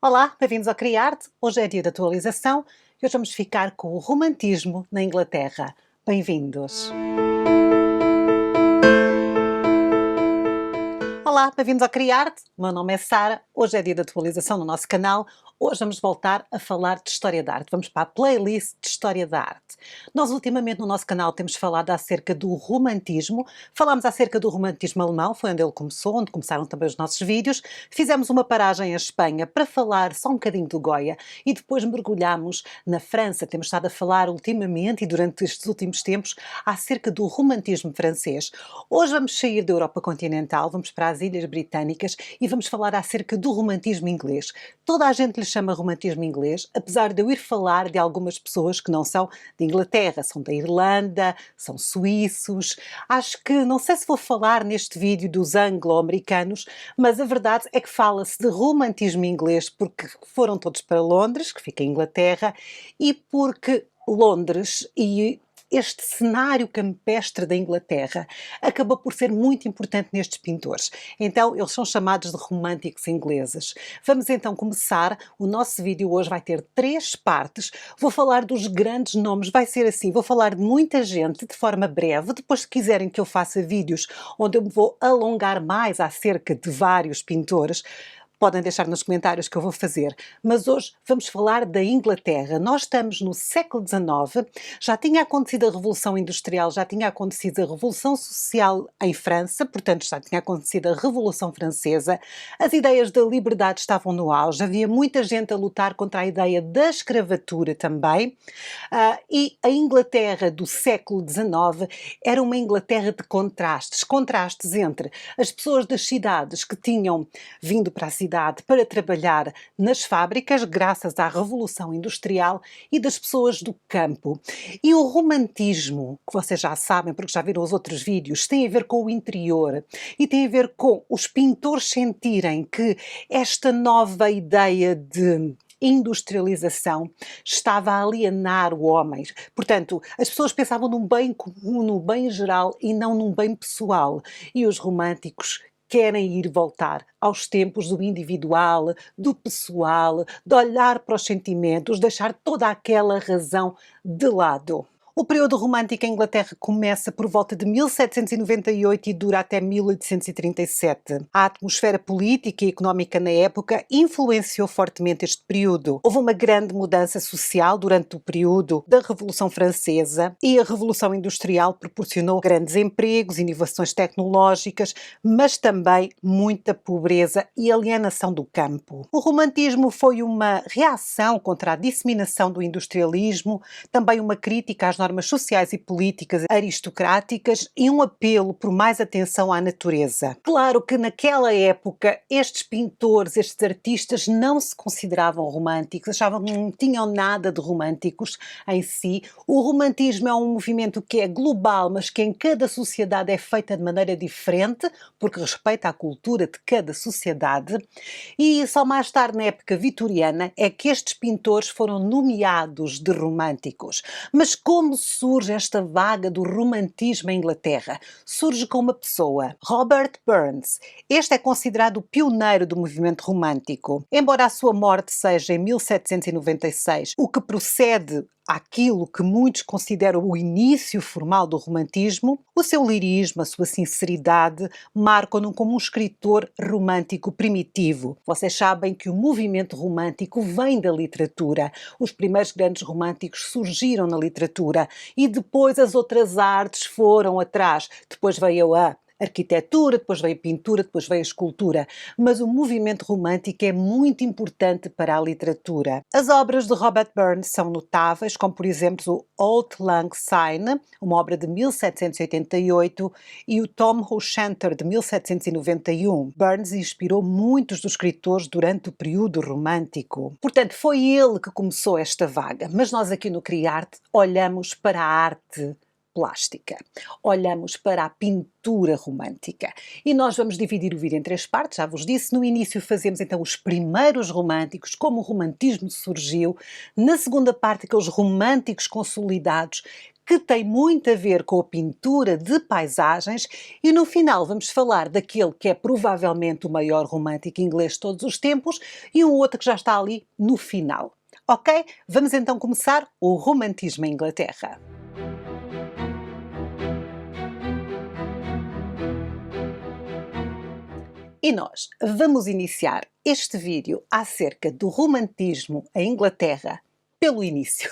Olá, bem-vindos ao Criarte. Hoje é dia de atualização e hoje vamos ficar com o romantismo na Inglaterra. Bem-vindos! Olá, bem-vindos ao Criarte. O meu nome é Sara. Hoje é dia de atualização no nosso canal. Hoje vamos voltar a falar de História da Arte. Vamos para a playlist de História da Arte. Nós ultimamente no nosso canal temos falado acerca do romantismo. Falámos acerca do romantismo alemão, foi onde ele começou, onde começaram também os nossos vídeos. Fizemos uma paragem em Espanha para falar só um bocadinho do Goya e depois mergulhámos na França. Temos estado a falar ultimamente e durante estes últimos tempos acerca do romantismo francês. Hoje vamos sair da Europa continental, vamos para as Ilhas Britânicas e vamos falar acerca do romantismo inglês. Toda a gente lhe chama romantismo inglês, apesar de eu ir falar de algumas pessoas que não são de Inglaterra, são da Irlanda, são suíços. Acho que, não sei se vou falar neste vídeo dos anglo-americanos, mas a verdade é que fala-se de romantismo inglês porque foram todos para Londres, que fica em Inglaterra, e porque Londres e este cenário campestre da Inglaterra acabou por ser muito importante nestes pintores. Então, eles são chamados de românticos ingleses. Vamos então começar. O nosso vídeo hoje vai ter 3 partes. Vou falar dos grandes nomes, vai ser assim, vou falar de muita gente de forma breve. Depois, se quiserem que eu faça vídeos onde eu me vou alongar mais acerca de vários pintores, podem deixar nos comentários que eu vou fazer. Mas hoje vamos falar da Inglaterra. Nós estamos no século XIX, já tinha acontecido a Revolução Industrial, já tinha acontecido a Revolução Social em França, portanto já tinha acontecido a Revolução Francesa. As ideias da liberdade estavam no auge, havia muita gente a lutar contra a ideia da escravatura também. E a Inglaterra do século XIX era uma Inglaterra de contrastes. Contrastes entre as pessoas das cidades que tinham vindo para a cidade para trabalhar nas fábricas, graças à Revolução Industrial, e das pessoas do campo. E o romantismo, que vocês já sabem, porque já viram os outros vídeos, tem a ver com o interior e tem a ver com os pintores sentirem que esta nova ideia de industrialização estava a alienar o homem. Portanto, as pessoas pensavam num bem comum, no bem geral e não num bem pessoal. E os românticos querem ir voltar aos tempos do individual, do pessoal, de olhar para os sentimentos, deixar toda aquela razão de lado. O período romântico em Inglaterra começa por volta de 1798 e dura até 1837. A atmosfera política e económica na época influenciou fortemente este período. Houve uma grande mudança social durante o período da Revolução Francesa e a Revolução Industrial proporcionou grandes empregos, inovações tecnológicas, mas também muita pobreza e alienação do campo. O romantismo foi uma reação contra a disseminação do industrialismo, também uma crítica às normas sociais e políticas aristocráticas e um apelo por mais atenção à natureza. Claro que naquela época estes pintores, estes artistas não se consideravam românticos, achavam que não tinham nada de românticos em si. O romantismo é um movimento que é global, mas que em cada sociedade é feita de maneira diferente, porque respeita a cultura de cada sociedade. E só mais tarde, na época vitoriana, é que estes pintores foram nomeados de românticos. Mas como surge esta vaga do romantismo em Inglaterra? Surge com uma pessoa, Robert Burns. Este é considerado o pioneiro do movimento romântico. Embora a sua morte seja em 1796, o que procede àquilo que muitos consideram o início formal do romantismo, o seu lirismo, a sua sinceridade, marcam-no como um escritor romântico primitivo. Vocês sabem que o movimento romântico vem da literatura. Os primeiros grandes românticos surgiram na literatura e depois as outras artes foram atrás. Depois veio a arquitetura, depois veio a pintura, depois veio a escultura, mas o movimento romântico é muito importante para a literatura. As obras de Robert Burns são notáveis, como por exemplo o Auld Lang Syne, uma obra de 1788, e o Tom o Chanter, de 1791. Burns inspirou muitos dos escritores durante o período romântico. Portanto, foi ele que começou esta vaga, mas nós aqui no Criarte olhamos para a arte plástica. Olhamos para a pintura romântica. E nós vamos dividir o vídeo em 3 partes, já vos disse. No início fazemos então os primeiros românticos, como o romantismo surgiu. Na segunda parte, aqueles românticos consolidados que tem muito a ver com a pintura de paisagens, e no final vamos falar daquele que é provavelmente o maior romântico inglês de todos os tempos e um outro que já está ali no final. Ok? Vamos então começar o romantismo em Inglaterra. E nós vamos iniciar este vídeo acerca do romantismo em Inglaterra pelo início.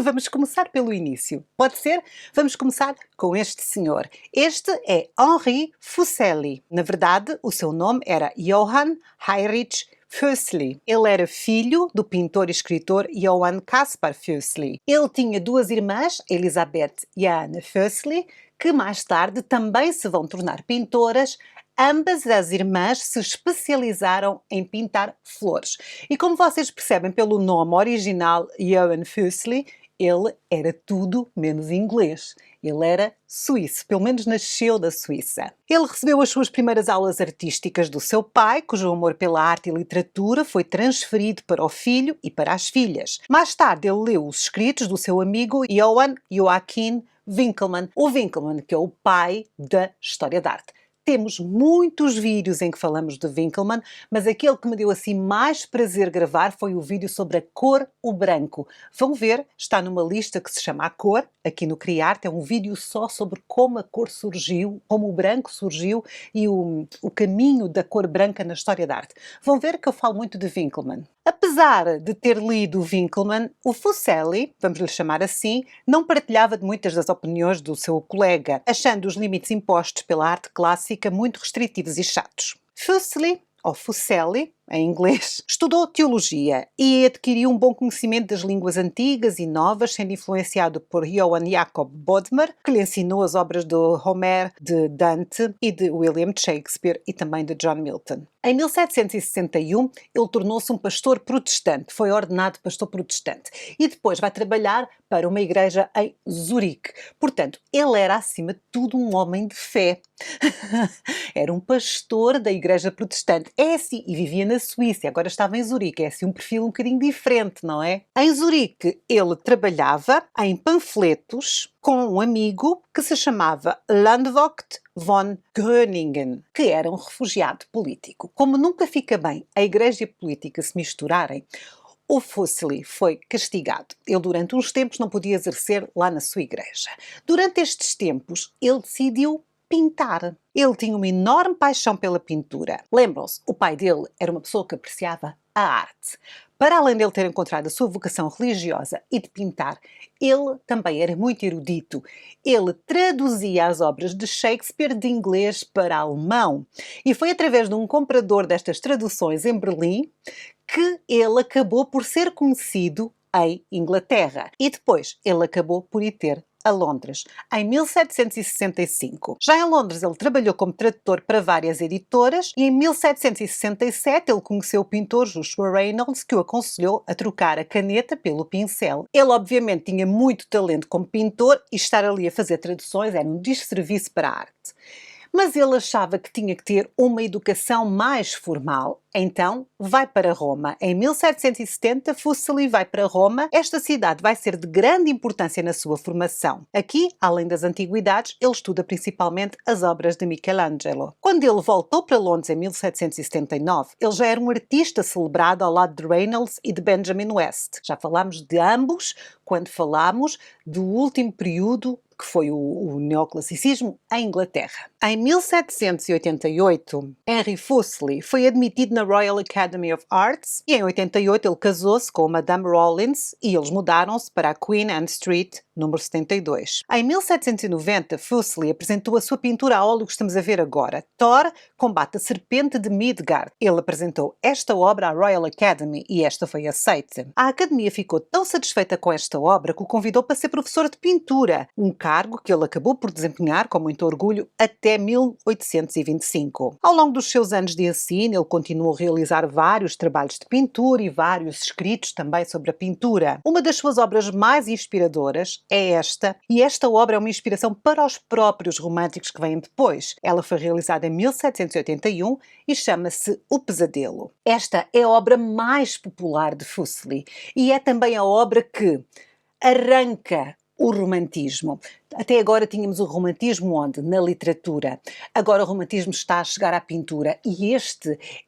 Vamos começar pelo início. Pode ser? Vamos começar com este senhor. Este é Henri Fuseli. Na verdade, o seu nome era Johann Heinrich Fuseli. Ele era filho do pintor e escritor Johann Caspar Fuseli. Ele tinha duas irmãs, Elizabeth e Anna Fuseli, que mais tarde também se vão tornar pintoras. Ambas as irmãs se especializaram em pintar flores. E como vocês percebem pelo nome original Johann Fuseli, ele era tudo menos inglês. Ele era suíço, pelo menos nasceu da Suíça. Ele recebeu as suas primeiras aulas artísticas do seu pai, cujo amor pela arte e literatura foi transferido para o filho e para as filhas. Mais tarde ele leu os escritos do seu amigo Johann Joachim Winckelmann, o Winckelmann que é o pai da história da arte. Temos muitos vídeos em que falamos de Winckelmann, mas aquele que me deu assim mais prazer gravar foi o vídeo sobre a cor, o branco. Vão ver, está numa lista que se chama A Cor, aqui no Criarte, é um vídeo só sobre como a cor surgiu, como o branco surgiu e o caminho da cor branca na história da arte. Vão ver que eu falo muito de Winckelmann. Apesar de ter lido o Winckelmann, o Fuseli, vamos lhe chamar assim, não partilhava de muitas das opiniões do seu colega, achando os limites impostos pela arte clássica muito restritivos e chatos. Fuseli, ou Fuseli, em inglês, estudou teologia e adquiriu um bom conhecimento das línguas antigas e novas, sendo influenciado por Johann Jakob Bodmer, que lhe ensinou as obras de Homer, de Dante e de William Shakespeare e também de John Milton. Em 1761, ele tornou-se um pastor protestante, foi ordenado pastor protestante e depois vai trabalhar para uma igreja em Zurique. Portanto, ele era acima de tudo um homem de fé. Era um pastor da igreja protestante. É assim, e vivia na Suíça, agora estava em Zurique. É assim um perfil um bocadinho diferente, não é? Em Zurique, ele trabalhava em panfletos com um amigo que se chamava Landvogt von Gröningen, que era um refugiado político. Como nunca fica bem a igreja e a política se misturarem, o Fuseli foi castigado. Ele durante uns tempos não podia exercer lá na sua igreja. Durante estes tempos, ele decidiu pintar. Ele tinha uma enorme paixão pela pintura. Lembram-se, o pai dele era uma pessoa que apreciava a arte. Para além de ele ter encontrado a sua vocação religiosa e de pintar, ele também era muito erudito. Ele traduzia as obras de Shakespeare de inglês para alemão. E foi através de um comprador destas traduções em Berlim que ele acabou por ser conhecido em Inglaterra. E depois ele acabou por ir ter a Londres, em 1765. Já em Londres ele trabalhou como tradutor para várias editoras e em 1767 ele conheceu o pintor Joshua Reynolds, que o aconselhou a trocar a caneta pelo pincel. Ele obviamente tinha muito talento como pintor e estar ali a fazer traduções era um desserviço para a arte. Mas ele achava que tinha que ter uma educação mais formal. Então, vai para Roma. Em 1770, Fuseli vai para Roma. Esta cidade vai ser de grande importância na sua formação. Aqui, além das antiguidades, ele estuda principalmente as obras de Michelangelo. Quando ele voltou para Londres em 1779, ele já era um artista celebrado ao lado de Reynolds e de Benjamin West. Já falámos de ambos quando falámos do último período que foi o neoclassicismo em Inglaterra. Em 1788, Henry Fuseli foi admitido na Royal Academy of Arts e em 88 ele casou-se com Madame Rollins e eles mudaram-se para a Queen Anne Street, número 72. Em 1790, Fuseli apresentou a sua pintura a óleo que estamos a ver agora, Thor combate a serpente de Midgard. Ele apresentou esta obra à Royal Academy e esta foi aceita. A Academia ficou tão satisfeita com esta obra que o convidou para ser professor de pintura, um cargo que ele acabou por desempenhar com muito orgulho até 1825. Ao longo dos seus anos de ensino, ele continuou a realizar vários trabalhos de pintura e vários escritos também sobre a pintura. Uma das suas obras mais inspiradoras é esta, e esta obra é uma inspiração para os próprios românticos que vêm depois. Ela foi realizada em 1781 e chama-se O Pesadelo. Esta é a obra mais popular de Fuseli e é também a obra que arranca o romantismo. Até agora tínhamos o romantismo onde? Na literatura. Agora o romantismo está a chegar à pintura e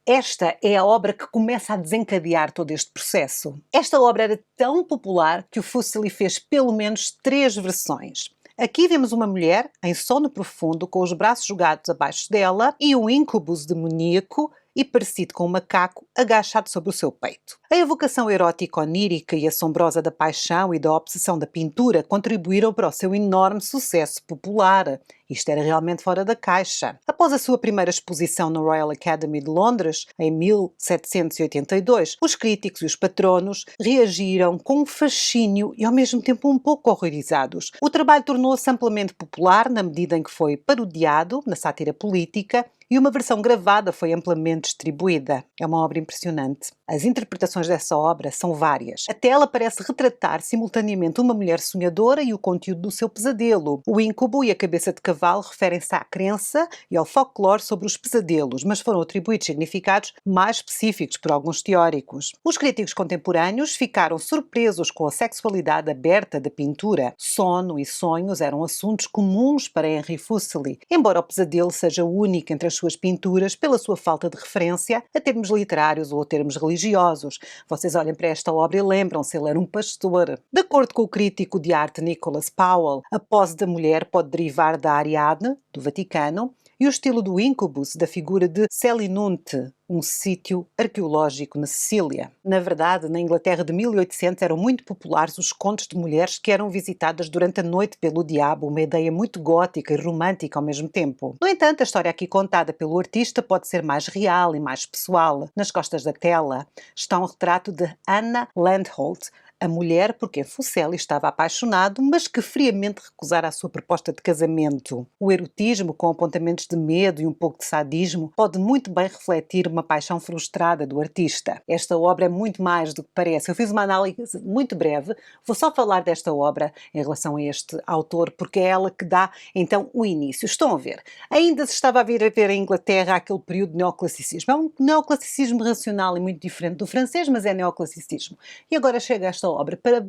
esta é a obra que começa a desencadear todo este processo. Esta obra era tão popular que o Fuseli fez pelo menos 3 versões. Aqui vemos uma mulher em sono profundo com os braços jogados abaixo dela e um íncubus demoníaco e parecido com um macaco agachado sobre o seu peito. A evocação erótica, onírica e assombrosa da paixão e da obsessão da pintura contribuíram para o seu enorme sucesso popular. Isto era realmente fora da caixa. Após a sua primeira exposição no Royal Academy de Londres, em 1782, os críticos e os patronos reagiram com um fascínio e ao mesmo tempo um pouco horrorizados. O trabalho tornou-se amplamente popular na medida em que foi parodiado na sátira política e uma versão gravada foi amplamente distribuída. É uma obra impressionante. As interpretações dessa obra são várias. Até ela parece retratar simultaneamente uma mulher sonhadora e o conteúdo do seu pesadelo. O íncubo e a cabeça de cavalo referem-se à crença e ao folclore sobre os pesadelos, mas foram atribuídos significados mais específicos por alguns teóricos. Os críticos contemporâneos ficaram surpresos com a sexualidade aberta da pintura. Sono e sonhos eram assuntos comuns para Henry Fuseli, embora o pesadelo seja único entre as suas pinturas pela sua falta de referência a termos literários ou a termos religiosos. Vocês olhem para esta obra e lembram-se, ele era um pastor. De acordo com o crítico de arte Nicholas Powell, a pose da mulher pode derivar da Ariadne, do Vaticano, e o estilo do íncubus da figura de Selinunte, um sítio arqueológico na Sicília. Na verdade, na Inglaterra de 1800 eram muito populares os contos de mulheres que eram visitadas durante a noite pelo diabo, uma ideia muito gótica e romântica ao mesmo tempo. No entanto, a história aqui contada pelo artista pode ser mais real e mais pessoal. Nas costas da tela está um retrato de Anna Landholt, a mulher por quem Fuseli estava apaixonado, mas que friamente recusara a sua proposta de casamento. O erotismo, com apontamentos de medo e um pouco de sadismo, pode muito bem refletir uma paixão frustrada do artista. Esta obra é muito mais do que parece. Eu fiz uma análise muito breve, vou só falar desta obra em relação a este autor, porque é ela que dá, então, o início. Estão a ver? Ainda se estava a vir a ver em Inglaterra aquele período de neoclassicismo. É um neoclassicismo racional e muito diferente do francês, mas é neoclassicismo. E agora chega esta obra para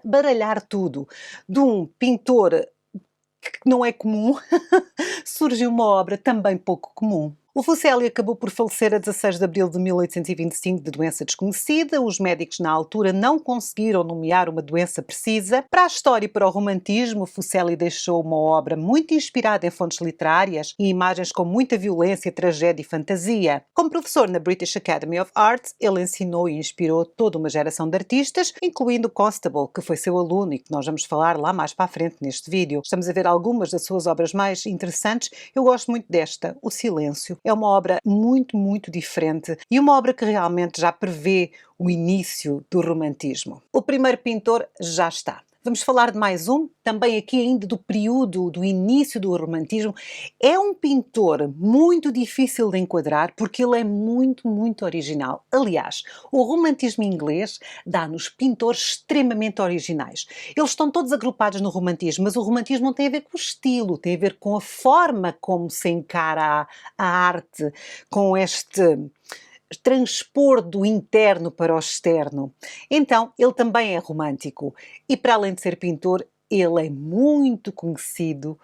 baralhar tudo. De um pintor que não é comum, surge uma obra também pouco comum. O Fuseli acabou por falecer a 16 de abril de 1825 de doença desconhecida. Os médicos na altura não conseguiram nomear uma doença precisa. Para a história e para o romantismo, Fuseli deixou uma obra muito inspirada em fontes literárias e imagens com muita violência, tragédia e fantasia. Como professor na British Academy of Arts, ele ensinou e inspirou toda uma geração de artistas, incluindo Constable, que foi seu aluno e que nós vamos falar lá mais para a frente neste vídeo. Estamos a ver algumas das suas obras mais interessantes. Eu gosto muito desta, O Silêncio. É uma obra muito, muito diferente e uma obra que realmente já prevê o início do romantismo. O primeiro pintor já está. Vamos falar de mais um, também aqui ainda do período, do início do romantismo. É um pintor muito difícil de enquadrar porque ele é muito, muito original. Aliás, o romantismo inglês dá-nos pintores extremamente originais. Eles estão todos agrupados no romantismo, mas o romantismo não tem a ver com o estilo, tem a ver com a forma como se encara a arte, com este transpor do interno para o externo. Então, ele também é romântico e, para além de ser pintor, ele é muito conhecido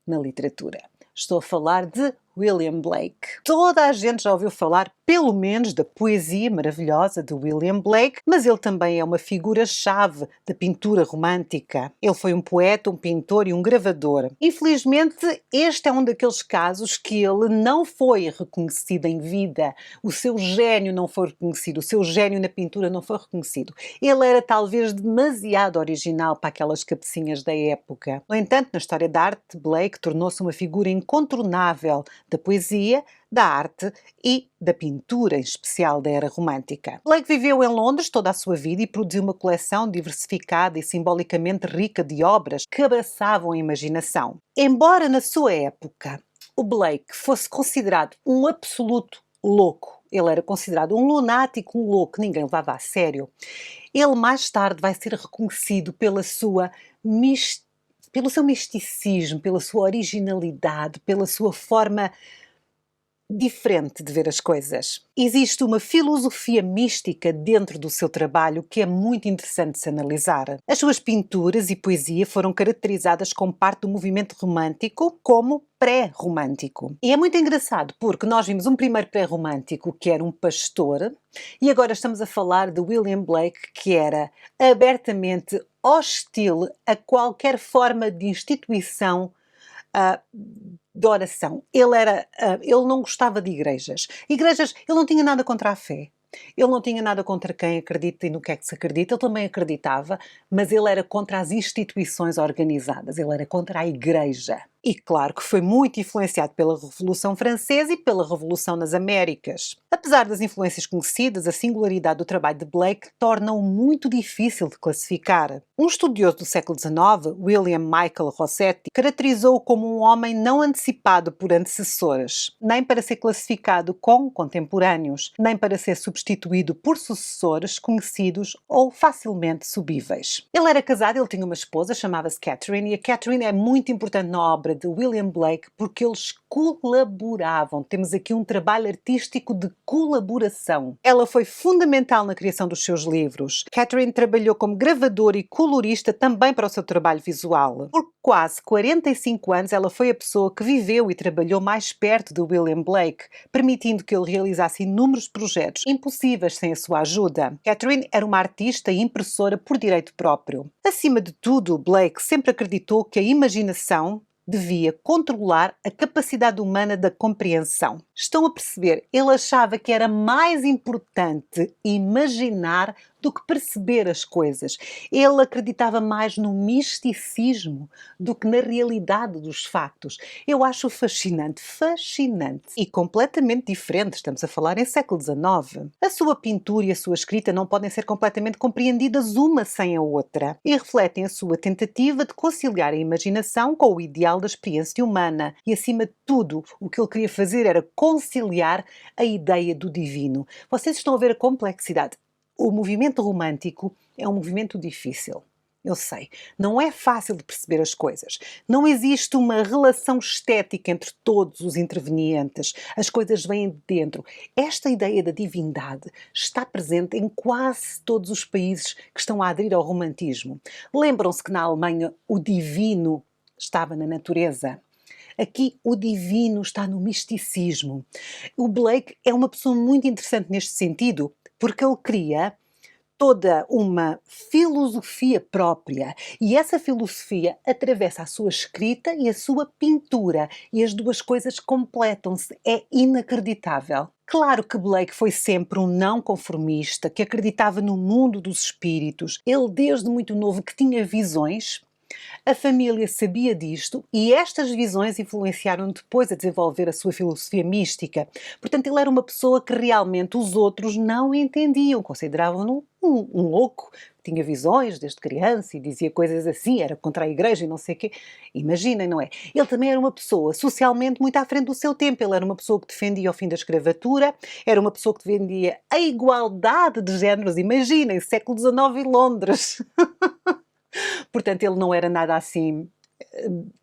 na literatura. Estou a falar de William Blake. Toda a gente já ouviu falar, pelo menos, da poesia maravilhosa de William Blake, mas ele também é uma figura-chave da pintura romântica. Ele foi um poeta, um pintor e um gravador. Infelizmente, este é um daqueles casos que ele não foi reconhecido em vida. O seu gênio não foi reconhecido, o seu gênio na pintura não foi reconhecido. Ele era talvez demasiado original para aquelas cabecinhas da época. No entanto, na história da arte, Blake tornou-se uma figura incontornável da poesia, da arte e da pintura, em especial da era romântica. Blake viveu em Londres toda a sua vida e produziu uma coleção diversificada e simbolicamente rica de obras que abraçavam a imaginação. Embora na sua época o Blake fosse considerado um absoluto louco, ele era considerado um lunático, um louco, ninguém levava a sério, ele mais tarde vai ser reconhecido pelo seu misticismo, pela sua originalidade, pela sua forma diferente de ver as coisas. Existe uma filosofia mística dentro do seu trabalho que é muito interessante de se analisar. As suas pinturas e poesia foram caracterizadas como parte do movimento romântico como pré-romântico. E é muito engraçado porque nós vimos um primeiro pré-romântico que era um pastor e agora estamos a falar de William Blake, que era abertamente hostil a qualquer forma de instituição de oração. Ele não gostava de igrejas. Igrejas, ele não tinha nada contra a fé. Ele não tinha nada contra quem acredita e no que é que se acredita. Ele também acreditava, mas ele era contra as instituições organizadas. Ele era contra a igreja. E claro que foi muito influenciado pela Revolução Francesa e pela Revolução nas Américas. Apesar das influências conhecidas, a singularidade do trabalho de Blake torna-o muito difícil de classificar. Um estudioso do século XIX, William Michael Rossetti, caracterizou-o como um homem não antecipado por antecessores, nem para ser classificado com contemporâneos, nem para ser substituído por sucessores conhecidos ou facilmente subíveis. Ele era casado, ele tinha uma esposa, chamava-se Catherine, e a Catherine é muito importante na obra de William Blake porque eles colaboravam. Temos aqui um trabalho artístico de colaboração. Ela foi fundamental na criação dos seus livros. Catherine trabalhou como gravadora e colorista também para o seu trabalho visual. Por quase 45 anos ela foi a pessoa que viveu e trabalhou mais perto de William Blake, permitindo que ele realizasse inúmeros projetos impossíveis sem a sua ajuda. Catherine era uma artista e impressora por direito próprio. Acima de tudo, Blake sempre acreditou que a imaginação devia controlar a capacidade humana da compreensão. Estão a perceber? Ele achava que era mais importante imaginar do que perceber as coisas. Ele acreditava mais no misticismo do que na realidade dos factos. Eu acho fascinante, fascinante e completamente diferente. Estamos a falar em século XIX. A sua pintura e a sua escrita não podem ser completamente compreendidas uma sem a outra e refletem a sua tentativa de conciliar a imaginação com o ideal da experiência humana e, acima de tudo, o que ele queria fazer era conciliar a ideia do divino. Vocês estão a ver a complexidade. O movimento romântico é um movimento difícil. Eu sei, não é fácil de perceber as coisas. Não existe uma relação estética entre todos os intervenientes. As coisas vêm de dentro. Esta ideia da divindade está presente em quase todos os países que estão a aderir ao romantismo. Lembram-se que na Alemanha o divino estava na natureza. Aqui o divino está no misticismo. O Blake é uma pessoa muito interessante neste sentido, porque ele cria toda uma filosofia própria e essa filosofia atravessa a sua escrita e a sua pintura e as duas coisas completam-se. É inacreditável. Claro que Blake foi sempre um não conformista, que acreditava no mundo dos espíritos. Ele desde muito novo que tinha visões. A família sabia disto e estas visões influenciaram depois a desenvolver a sua filosofia mística. Portanto, ele era uma pessoa que realmente os outros não entendiam, consideravam-no um louco, tinha visões desde criança e dizia coisas assim, era contra a igreja e não sei o quê. Imaginem, não é? Ele também era uma pessoa socialmente muito à frente do seu tempo. Ele era uma pessoa que defendia o fim da escravatura, era uma pessoa que defendia a igualdade de géneros. Imaginem, século XIX em Londres. Portanto, ele não era nada assim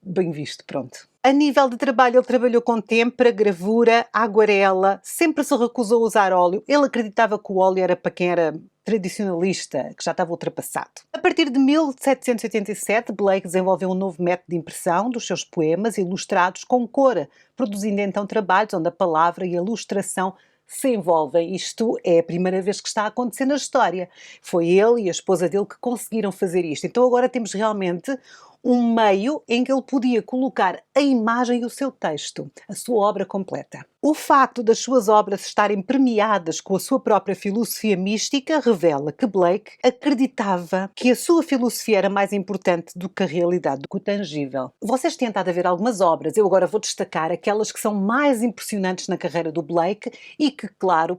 bem visto, pronto. A nível de trabalho, ele trabalhou com têmpera, gravura, aguarela, sempre se recusou a usar óleo. Ele acreditava que o óleo era para quem era tradicionalista, que já estava ultrapassado. A partir de 1787, Blake desenvolveu um novo método de impressão dos seus poemas ilustrados com cor, produzindo então trabalhos onde a palavra e a ilustração se envolvem. Isto é a primeira vez que está a acontecer na história. Foi ele e a esposa dele que conseguiram fazer isto. Então agora temos realmente um meio em que ele podia colocar a imagem e o seu texto, a sua obra completa. O facto das suas obras estarem premiadas com a sua própria filosofia mística revela que Blake acreditava que a sua filosofia era mais importante do que a realidade, do que o tangível. Vocês têm estado a ver algumas obras, eu agora vou destacar aquelas que são mais impressionantes na carreira do Blake e que, claro,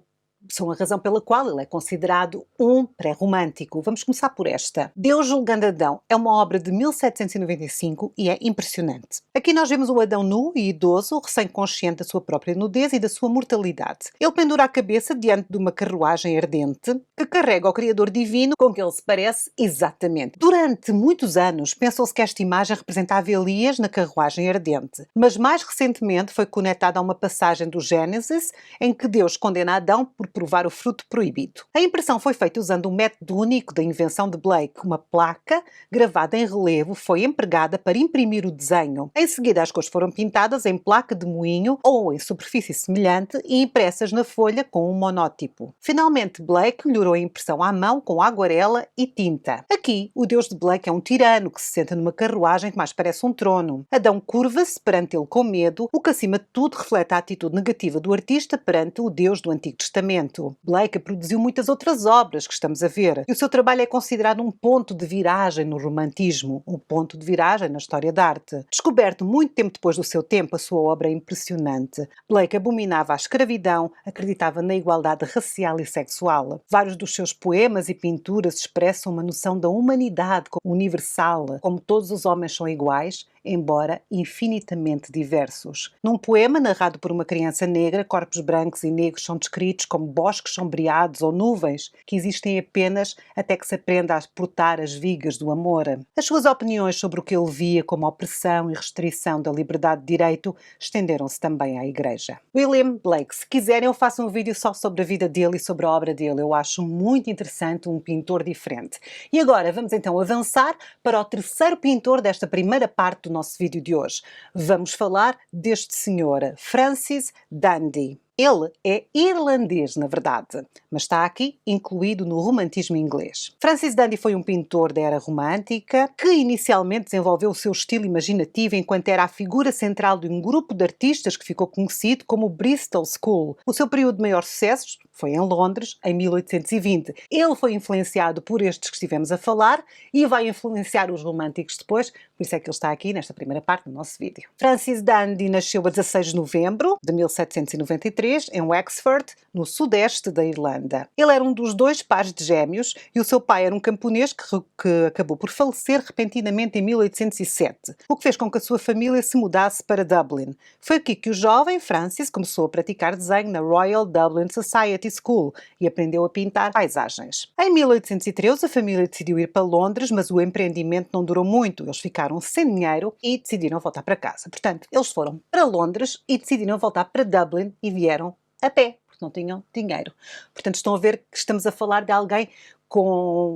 são a razão pela qual ele é considerado um pré-romântico. Vamos começar por esta. Deus julgando Adão é uma obra de 1795 e é impressionante. Aqui nós vemos o Adão nu e idoso, recém-consciente da sua própria nudez e da sua mortalidade. Ele pendura a cabeça diante de uma carruagem ardente que carrega o Criador Divino com que ele se parece exatamente. Durante muitos anos pensou-se que esta imagem representava Elias na carruagem ardente, mas mais recentemente foi conectada a uma passagem do Gênesis em que Deus condena Adão por provar o fruto proibido. A impressão foi feita usando um método único da invenção de Blake. Uma placa gravada em relevo foi empregada para imprimir o desenho. Em seguida, as cores foram pintadas em placa de moinho ou em superfície semelhante e impressas na folha com um monótipo. Finalmente, Blake melhorou a impressão à mão com aguarela e tinta. Aqui, o Deus de Blake é um tirano que se senta numa carruagem que mais parece um trono. Adão curva-se perante ele com medo, o que acima de tudo reflete a atitude negativa do artista perante o Deus do Antigo Testamento. Blake produziu muitas outras obras que estamos a ver, e o seu trabalho é considerado um ponto de viragem no romantismo, um ponto de viragem na história da arte. Descoberto muito tempo depois do seu tempo, a sua obra é impressionante. Blake abominava a escravidão, acreditava na igualdade racial e sexual. Vários dos seus poemas e pinturas expressam uma noção da humanidade como universal, como todos os homens são iguais, embora infinitamente diversos. Num poema narrado por uma criança negra, corpos brancos e negros são descritos como bosques sombreados ou nuvens que existem apenas até que se aprenda a portar as vigas do amor. As suas opiniões sobre o que ele via como opressão e restrição da liberdade de direito estenderam-se também à Igreja. William Blake, se quiserem eu faço um vídeo só sobre a vida dele e sobre a obra dele. Eu acho muito interessante, um pintor diferente. E agora vamos então avançar para o terceiro pintor desta primeira parte do nosso vídeo de hoje. Vamos falar deste senhor, Francis Dundy. Ele é irlandês, na verdade, mas está aqui incluído no romantismo inglês. Francis Dundy foi um pintor da era romântica que inicialmente desenvolveu o seu estilo imaginativo enquanto era a figura central de um grupo de artistas que ficou conhecido como Bristol School. O seu período de maior sucesso foi em Londres, em 1820. Ele foi influenciado por estes que estivemos a falar e vai influenciar os românticos depois, por isso é que ele está aqui nesta primeira parte do nosso vídeo. Francis Dundy nasceu a 16 de novembro de 1793 em Wexford, no sudeste da Irlanda. Ele era um dos dois pares de gêmeos e o seu pai era um camponês que acabou por falecer repentinamente em 1807, o que fez com que a sua família se mudasse para Dublin. Foi aqui que o jovem Francis começou a praticar desenho na Royal Dublin Society School e aprendeu a pintar paisagens. Em 1813 a família decidiu ir para Londres, mas o empreendimento não durou muito. Eles ficaram sem dinheiro e decidiram voltar para casa. Portanto, eles foram para Londres e decidiram voltar para Dublin e vieram a pé, porque não tinham dinheiro. Portanto, estão a ver que estamos a falar de alguém com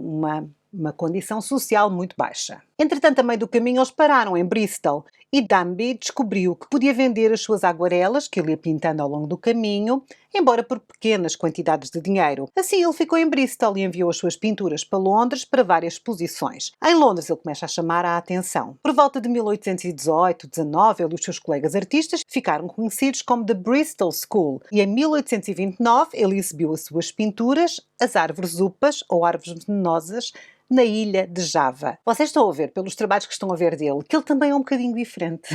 uma condição social muito baixa. Entretanto, a meio do caminho, eles pararam em Bristol e Dundy descobriu que podia vender as suas aguarelas, que ele ia pintando ao longo do caminho, embora por pequenas quantidades de dinheiro. Assim, ele ficou em Bristol e enviou as suas pinturas para Londres para várias exposições. Em Londres, ele começa a chamar a atenção. Por volta de 1818-19, ele e os seus colegas artistas ficaram conhecidos como The Bristol School e em 1829 ele exibiu as suas pinturas, as árvores upas ou árvores venenosas, na ilha de Java. Vocês estão a ver, pelos trabalhos que estão a ver dele, que ele também é um bocadinho diferente.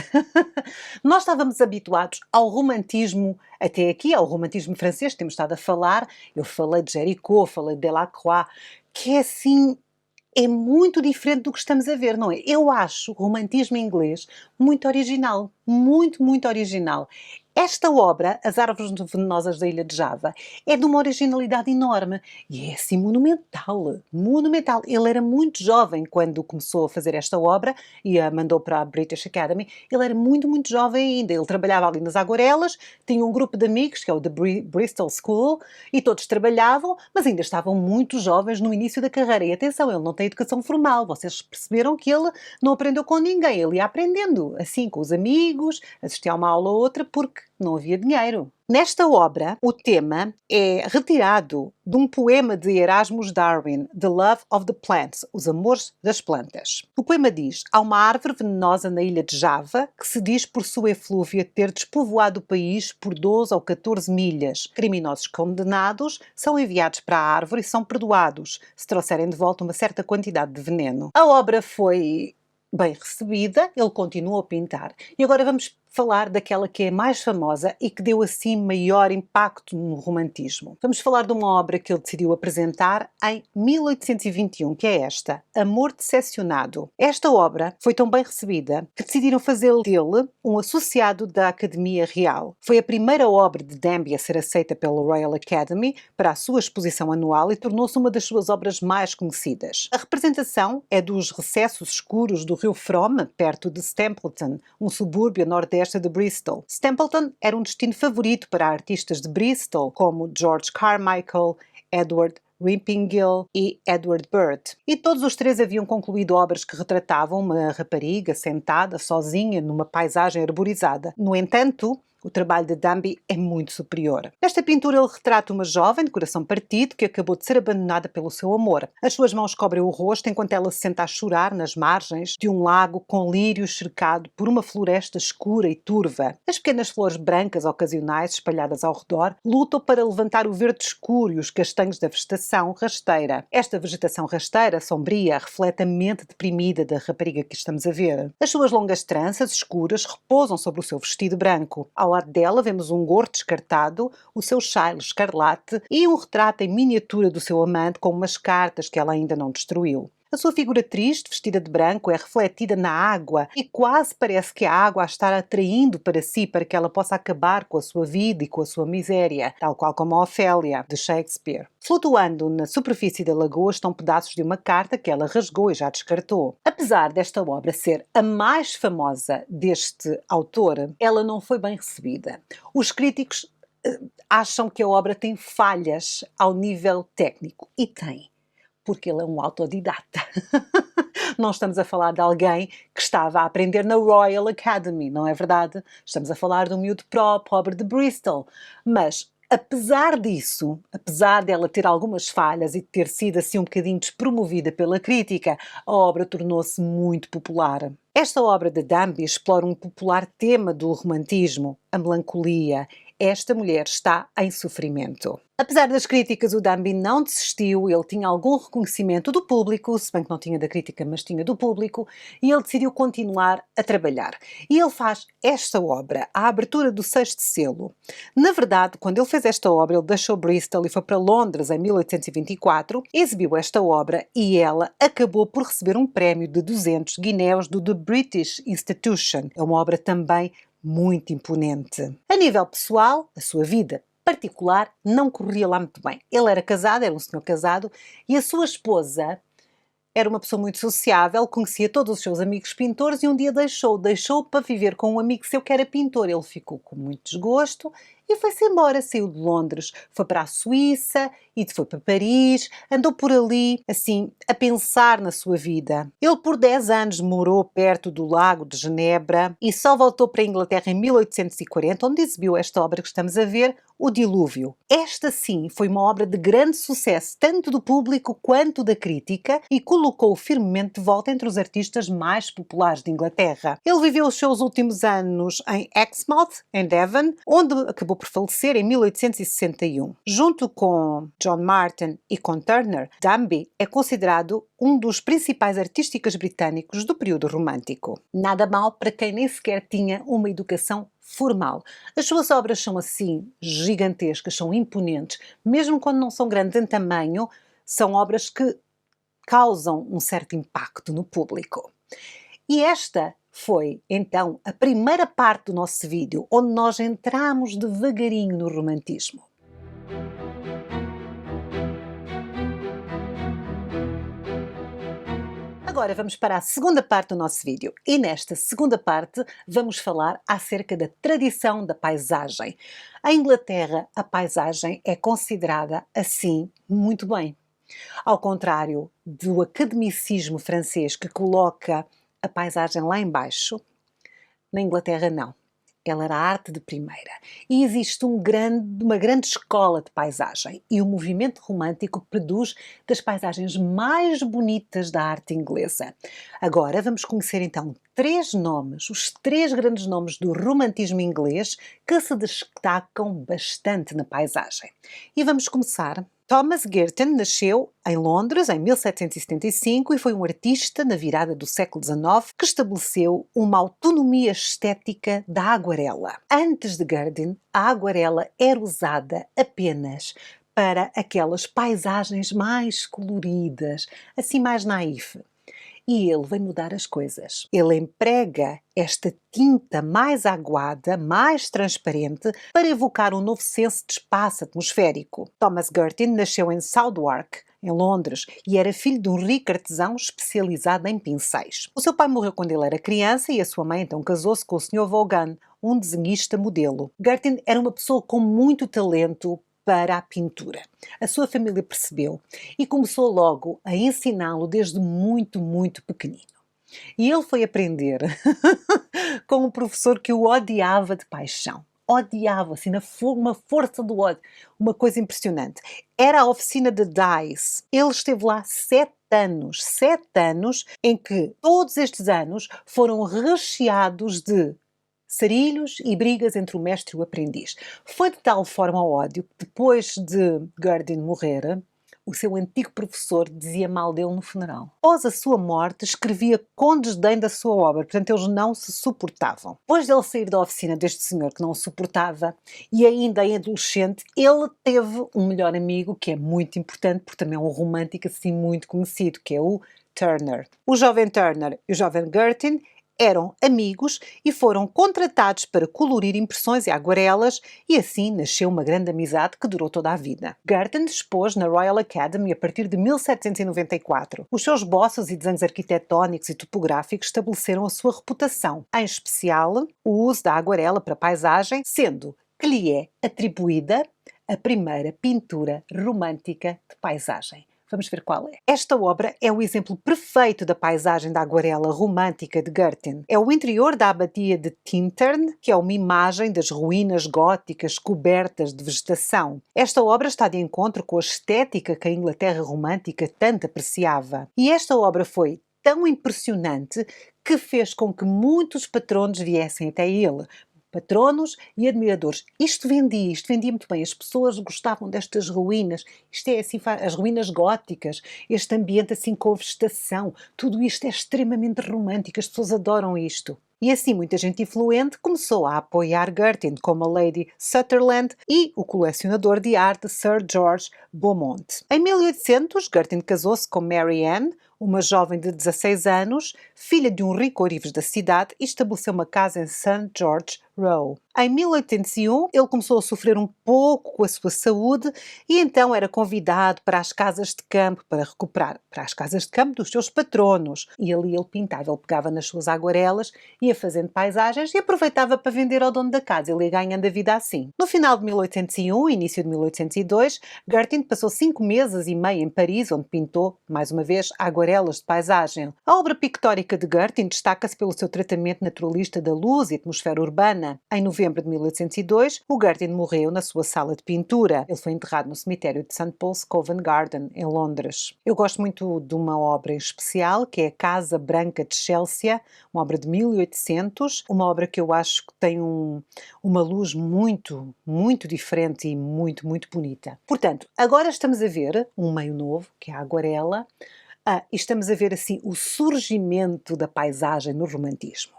Nós estávamos habituados ao romantismo, até aqui, ao romantismo francês, temos estado a falar, eu falei de Géricault, falei de Delacroix, que é assim, é muito diferente do que estamos a ver, não é? Eu acho o romantismo inglês muito original, muito original. Esta obra, As Árvores Venenosas da Ilha de Java, é de uma originalidade enorme e é assim monumental. Ele era muito jovem quando começou a fazer esta obra e a mandou para a British Academy. Ele era muito jovem ainda. Ele trabalhava ali nas aguarelas, tinha um grupo de amigos, que é o The Bristol School, e todos trabalhavam, mas ainda estavam muito jovens no início da carreira. E atenção, ele não tem educação formal. Vocês perceberam que ele não aprendeu com ninguém. Ele ia aprendendo, assim, com os amigos, assistia a uma aula ou outra, porque não havia dinheiro. Nesta obra, o tema é retirado de um poema de Erasmus Darwin, The Love of the Plants, Os Amores das Plantas. O poema diz: há uma árvore venenosa na ilha de Java que se diz por sua eflúvia ter despovoado o país por 12 ou 14 milhas. Criminosos condenados são enviados para a árvore e são perdoados se trouxerem de volta uma certa quantidade de veneno. A obra foi bem recebida, ele continuou a pintar. E agora vamos falar daquela que é mais famosa e que deu assim maior impacto no romantismo. Vamos falar de uma obra que ele decidiu apresentar em 1821, que é esta, Amor Decepcionado. Esta obra foi tão bem recebida que decidiram fazer dele um associado da Academia Real. Foi a primeira obra de Dombey a ser aceita pela Royal Academy para a sua exposição anual e tornou-se uma das suas obras mais conhecidas. A representação é dos recessos escuros do rio Frome, perto de Stapleton, um subúrbio a nordeste de Bristol. Stapleton era um destino favorito para artistas de Bristol, como George Carmichael, Edward Rippingille e Edward Byrd. E todos os três haviam concluído obras que retratavam uma rapariga sentada sozinha numa paisagem arborizada. No entanto, o trabalho de Dombey é muito superior. Nesta pintura ele retrata uma jovem de coração partido que acabou de ser abandonada pelo seu amor. As suas mãos cobrem o rosto enquanto ela se senta a chorar nas margens de um lago com lírios cercado por uma floresta escura e turva. As pequenas flores brancas ocasionais espalhadas ao redor lutam para levantar o verde escuro e os castanhos da vegetação rasteira. Esta vegetação rasteira, sombria, reflete a mente deprimida da rapariga que estamos a ver. As suas longas tranças escuras repousam sobre o seu vestido branco. Ao lado dela vemos um gorro descartado, o seu chale escarlate e um retrato em miniatura do seu amante com umas cartas que ela ainda não destruiu. A sua figura triste, vestida de branco, é refletida na água e quase parece que a água a está atraindo para si para que ela possa acabar com a sua vida e com a sua miséria, tal qual como a Ofélia, de Shakespeare. Flutuando na superfície da lagoa estão pedaços de uma carta que ela rasgou e já descartou. Apesar desta obra ser a mais famosa deste autor, ela não foi bem recebida. Os críticos acham que a obra tem falhas ao nível técnico. E tem. Porque ele é um autodidata. Não estamos a falar de alguém que estava a aprender na Royal Academy, não é verdade? Estamos a falar de um miúdo pobre de Bristol. Mas, apesar disso, apesar dela ter algumas falhas e ter sido assim um bocadinho despromovida pela crítica, a obra tornou-se muito popular. Esta obra de Dombey explora um popular tema do romantismo, a melancolia. Esta mulher está em sofrimento. Apesar das críticas, o Dombey não desistiu, ele tinha algum reconhecimento do público, se bem que não tinha da crítica, mas tinha do público, e ele decidiu continuar a trabalhar. E ele faz esta obra, a abertura do sexto selo. Na verdade, quando ele fez esta obra, ele deixou Bristol e foi para Londres em 1824, exibiu esta obra e ela acabou por receber um prémio de 200 guinéus do The British Institution. É uma obra também muito imponente. A nível pessoal, a sua vida particular não corria lá muito bem. Ele era casado, era um senhor casado, e a sua esposa era uma pessoa muito sociável, conhecia todos os seus amigos pintores e um dia deixou para viver com um amigo seu que era pintor. Ele ficou com muito desgosto e foi-se embora, saiu de Londres, foi para a Suíça e foi para Paris, andou por ali, assim, a pensar na sua vida. Ele por 10 anos morou perto do Lago de Genebra e só voltou para a Inglaterra em 1840, onde exibiu esta obra que estamos a ver, O Dilúvio. Esta, sim, foi uma obra de grande sucesso, tanto do público quanto da crítica, e colocou-o firmemente de volta entre os artistas mais populares de Inglaterra. Ele viveu os seus últimos anos em Exmouth, em Devon, onde acabou por falecer em 1861. Junto com John Martin e com Turner, Dombey é considerado um dos principais artistas britânicos do período romântico. Nada mal para quem nem sequer tinha uma educação formal. As suas obras são assim gigantescas, são imponentes, mesmo quando não são grandes em tamanho, são obras que causam um certo impacto no público. E esta foi, então, a primeira parte do nosso vídeo, onde nós entramos devagarinho no romantismo. Agora vamos para a segunda parte do nosso vídeo e nesta segunda parte vamos falar acerca da tradição da paisagem. Em Inglaterra, a paisagem é considerada assim muito bem. Ao contrário do academicismo francês que coloca a paisagem lá embaixo, na Inglaterra não. Ela era arte de primeira. E existe uma grande escola de paisagem. E o movimento romântico produz das paisagens mais bonitas da arte inglesa. Agora vamos conhecer então os três grandes nomes do romantismo inglês que se destacam bastante na paisagem. E vamos começar Thomas Girton nasceu em Londres em 1775 e foi um artista na virada do século XIX que estabeleceu uma autonomia estética da aguarela. Antes de Girton, a aguarela era usada apenas para aquelas paisagens mais coloridas, assim mais naif. E ele vem mudar as coisas. Ele emprega esta tinta mais aguada, mais transparente, para evocar um novo senso de espaço atmosférico. Thomas Girton nasceu em Southwark, em Londres, e era filho de um rico artesão especializado em pincéis. O seu pai morreu quando ele era criança e a sua mãe então casou-se com o Sr. Vaughan, um desenhista modelo. Girton era uma pessoa com muito talento para a pintura. A sua família percebeu e começou logo a ensiná-lo desde muito pequenino. E ele foi aprender com um professor que o odiava de paixão. Odiava, assim, uma força do ódio. Uma coisa impressionante. Era a oficina de Dice. Ele esteve lá 7 anos. 7 anos em que todos estes anos foram recheados de sarilhos e brigas entre o mestre e o aprendiz. Foi de tal forma o ódio que depois de Girton morrer, o seu antigo professor dizia mal dele no funeral. Após a sua morte, escrevia com desdém da sua obra, portanto eles não se suportavam. Depois dele sair da oficina deste senhor que não o suportava, e ainda em adolescente, ele teve um melhor amigo que é muito importante, porque também é um romântico assim muito conhecido, que é o Turner. O jovem Turner e o jovem Girton eram amigos e foram contratados para colorir impressões e aguarelas e assim nasceu uma grande amizade que durou toda a vida. Girton expôs na Royal Academy a partir de 1794. Os seus esboços e desenhos arquitetónicos e topográficos estabeleceram a sua reputação, em especial o uso da aguarela para paisagem, sendo que lhe é atribuída a primeira pintura romântica de paisagem. Vamos ver qual é. Esta obra é o exemplo perfeito da paisagem da aguarela romântica de Girton. É o interior da abadia de Tintern, que é uma imagem das ruínas góticas cobertas de vegetação. Esta obra está de encontro com a estética que a Inglaterra romântica tanto apreciava. E esta obra foi tão impressionante que fez com que muitos patronos viessem até ele. Patronos e admiradores. Isto vendia muito bem. As pessoas gostavam destas ruínas. Isto é assim, as ruínas góticas, este ambiente assim com vegetação. Tudo isto é extremamente romântico. As pessoas adoram isto. E assim muita gente influente começou a apoiar Girton, como a Lady Sutherland e o colecionador de arte Sir George Beaumont. Em 1800, Girton casou-se com Mary Ann, uma jovem de 16 anos, filha de um rico ourives da cidade, e estabeleceu uma casa em St. George Row. Em 1801, ele começou a sofrer um pouco com a sua saúde e então era convidado para as casas de campo para recuperar, para as casas de campo dos seus patronos. E ali ele pintava, ele pegava nas suas aguarelas, ia fazendo paisagens e aproveitava para vender ao dono da casa. Ele ia ganhando a vida assim. No final de 1801, início de 1802, Girton passou 5 meses e meio em Paris, onde pintou, mais uma vez, aguarelas de paisagem. A obra pictórica de Girton destaca-se pelo seu tratamento naturalista da luz e atmosfera urbana. Em novembro de 1802, o Girton morreu na sua sala de pintura. Ele foi enterrado no cemitério de St. Paul's Covent Garden, em Londres. Eu gosto muito de uma obra em especial, que é a Casa Branca de Chelsea, uma obra de 1800, uma obra que eu acho que tem uma luz muito diferente e muito bonita. Portanto, agora estamos a ver um meio novo, que é a aguarela, e estamos a ver assim o surgimento da paisagem no romantismo.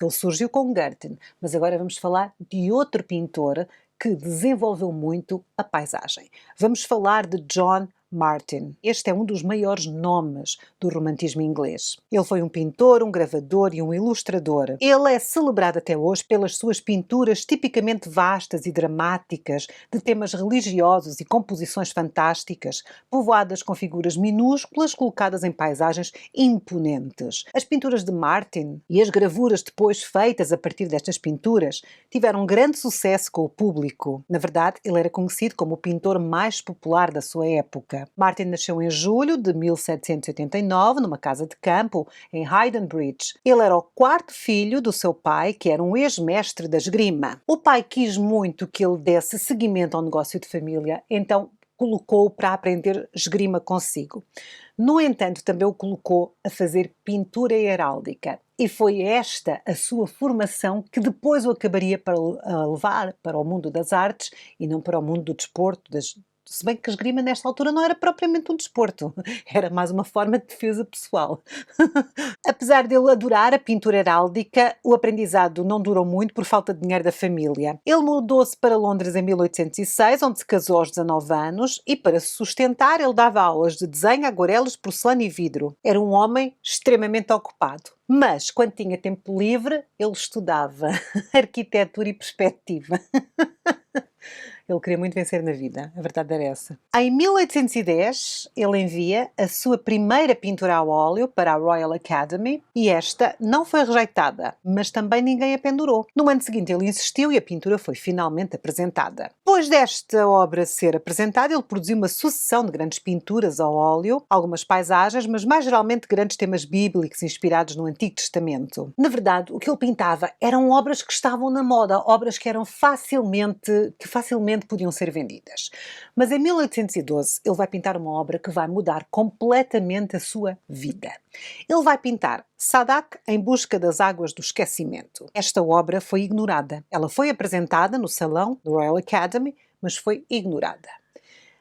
Ele surgiu com Girton, mas agora vamos falar de outro pintor que desenvolveu muito a paisagem. Vamos falar de John Martin. Este é um dos maiores nomes do romantismo inglês. Ele foi um pintor, um gravador e um ilustrador. Ele é celebrado até hoje pelas suas pinturas tipicamente vastas e dramáticas, de temas religiosos e composições fantásticas, povoadas com figuras minúsculas colocadas em paisagens imponentes. As pinturas de Martin e as gravuras depois feitas a partir destas pinturas tiveram grande sucesso com o público. Na verdade, ele era conhecido como o pintor mais popular da sua época. Martin nasceu em julho de 1789, numa casa de campo, em Heidenbridge. Ele era o quarto filho do seu pai, que era um ex-mestre da esgrima. O pai quis muito que ele desse seguimento ao negócio de família, então colocou-o para aprender esgrima consigo. No entanto, também o colocou a fazer pintura heráldica. E foi esta a sua formação que depois o acabaria para levar para o mundo das artes e não para o mundo do desporto, desporto, se bem que a esgrima nesta altura não era propriamente um desporto, era mais uma forma de defesa pessoal. Apesar dele adorar a pintura heráldica, o aprendizado não durou muito por falta de dinheiro da família. Ele mudou-se para Londres em 1806, onde se casou aos 19 anos, e para se sustentar ele dava aulas de desenho, aguarelas, porcelana e vidro. Era um homem extremamente ocupado. Mas, quando tinha tempo livre, ele estudava arquitetura e perspectiva. Ele queria muito vencer na vida, a verdade era essa. Em 1810, ele envia a sua primeira pintura a óleo para a Royal Academy e esta não foi rejeitada, mas também ninguém a pendurou. No ano seguinte ele insistiu e a pintura foi finalmente apresentada. Depois desta obra ser apresentada, ele produziu uma sucessão de grandes pinturas a óleo, algumas paisagens, mas mais geralmente grandes temas bíblicos inspirados no Antigo Testamento. Na verdade, o que ele pintava eram obras que estavam na moda, obras que eram facilmente podiam ser vendidas. Mas em 1812 ele vai pintar uma obra que vai mudar completamente a sua vida. Ele vai pintar Sadak em busca das águas do esquecimento. Esta obra foi ignorada. Ela foi apresentada no salão do Royal Academy, mas foi ignorada.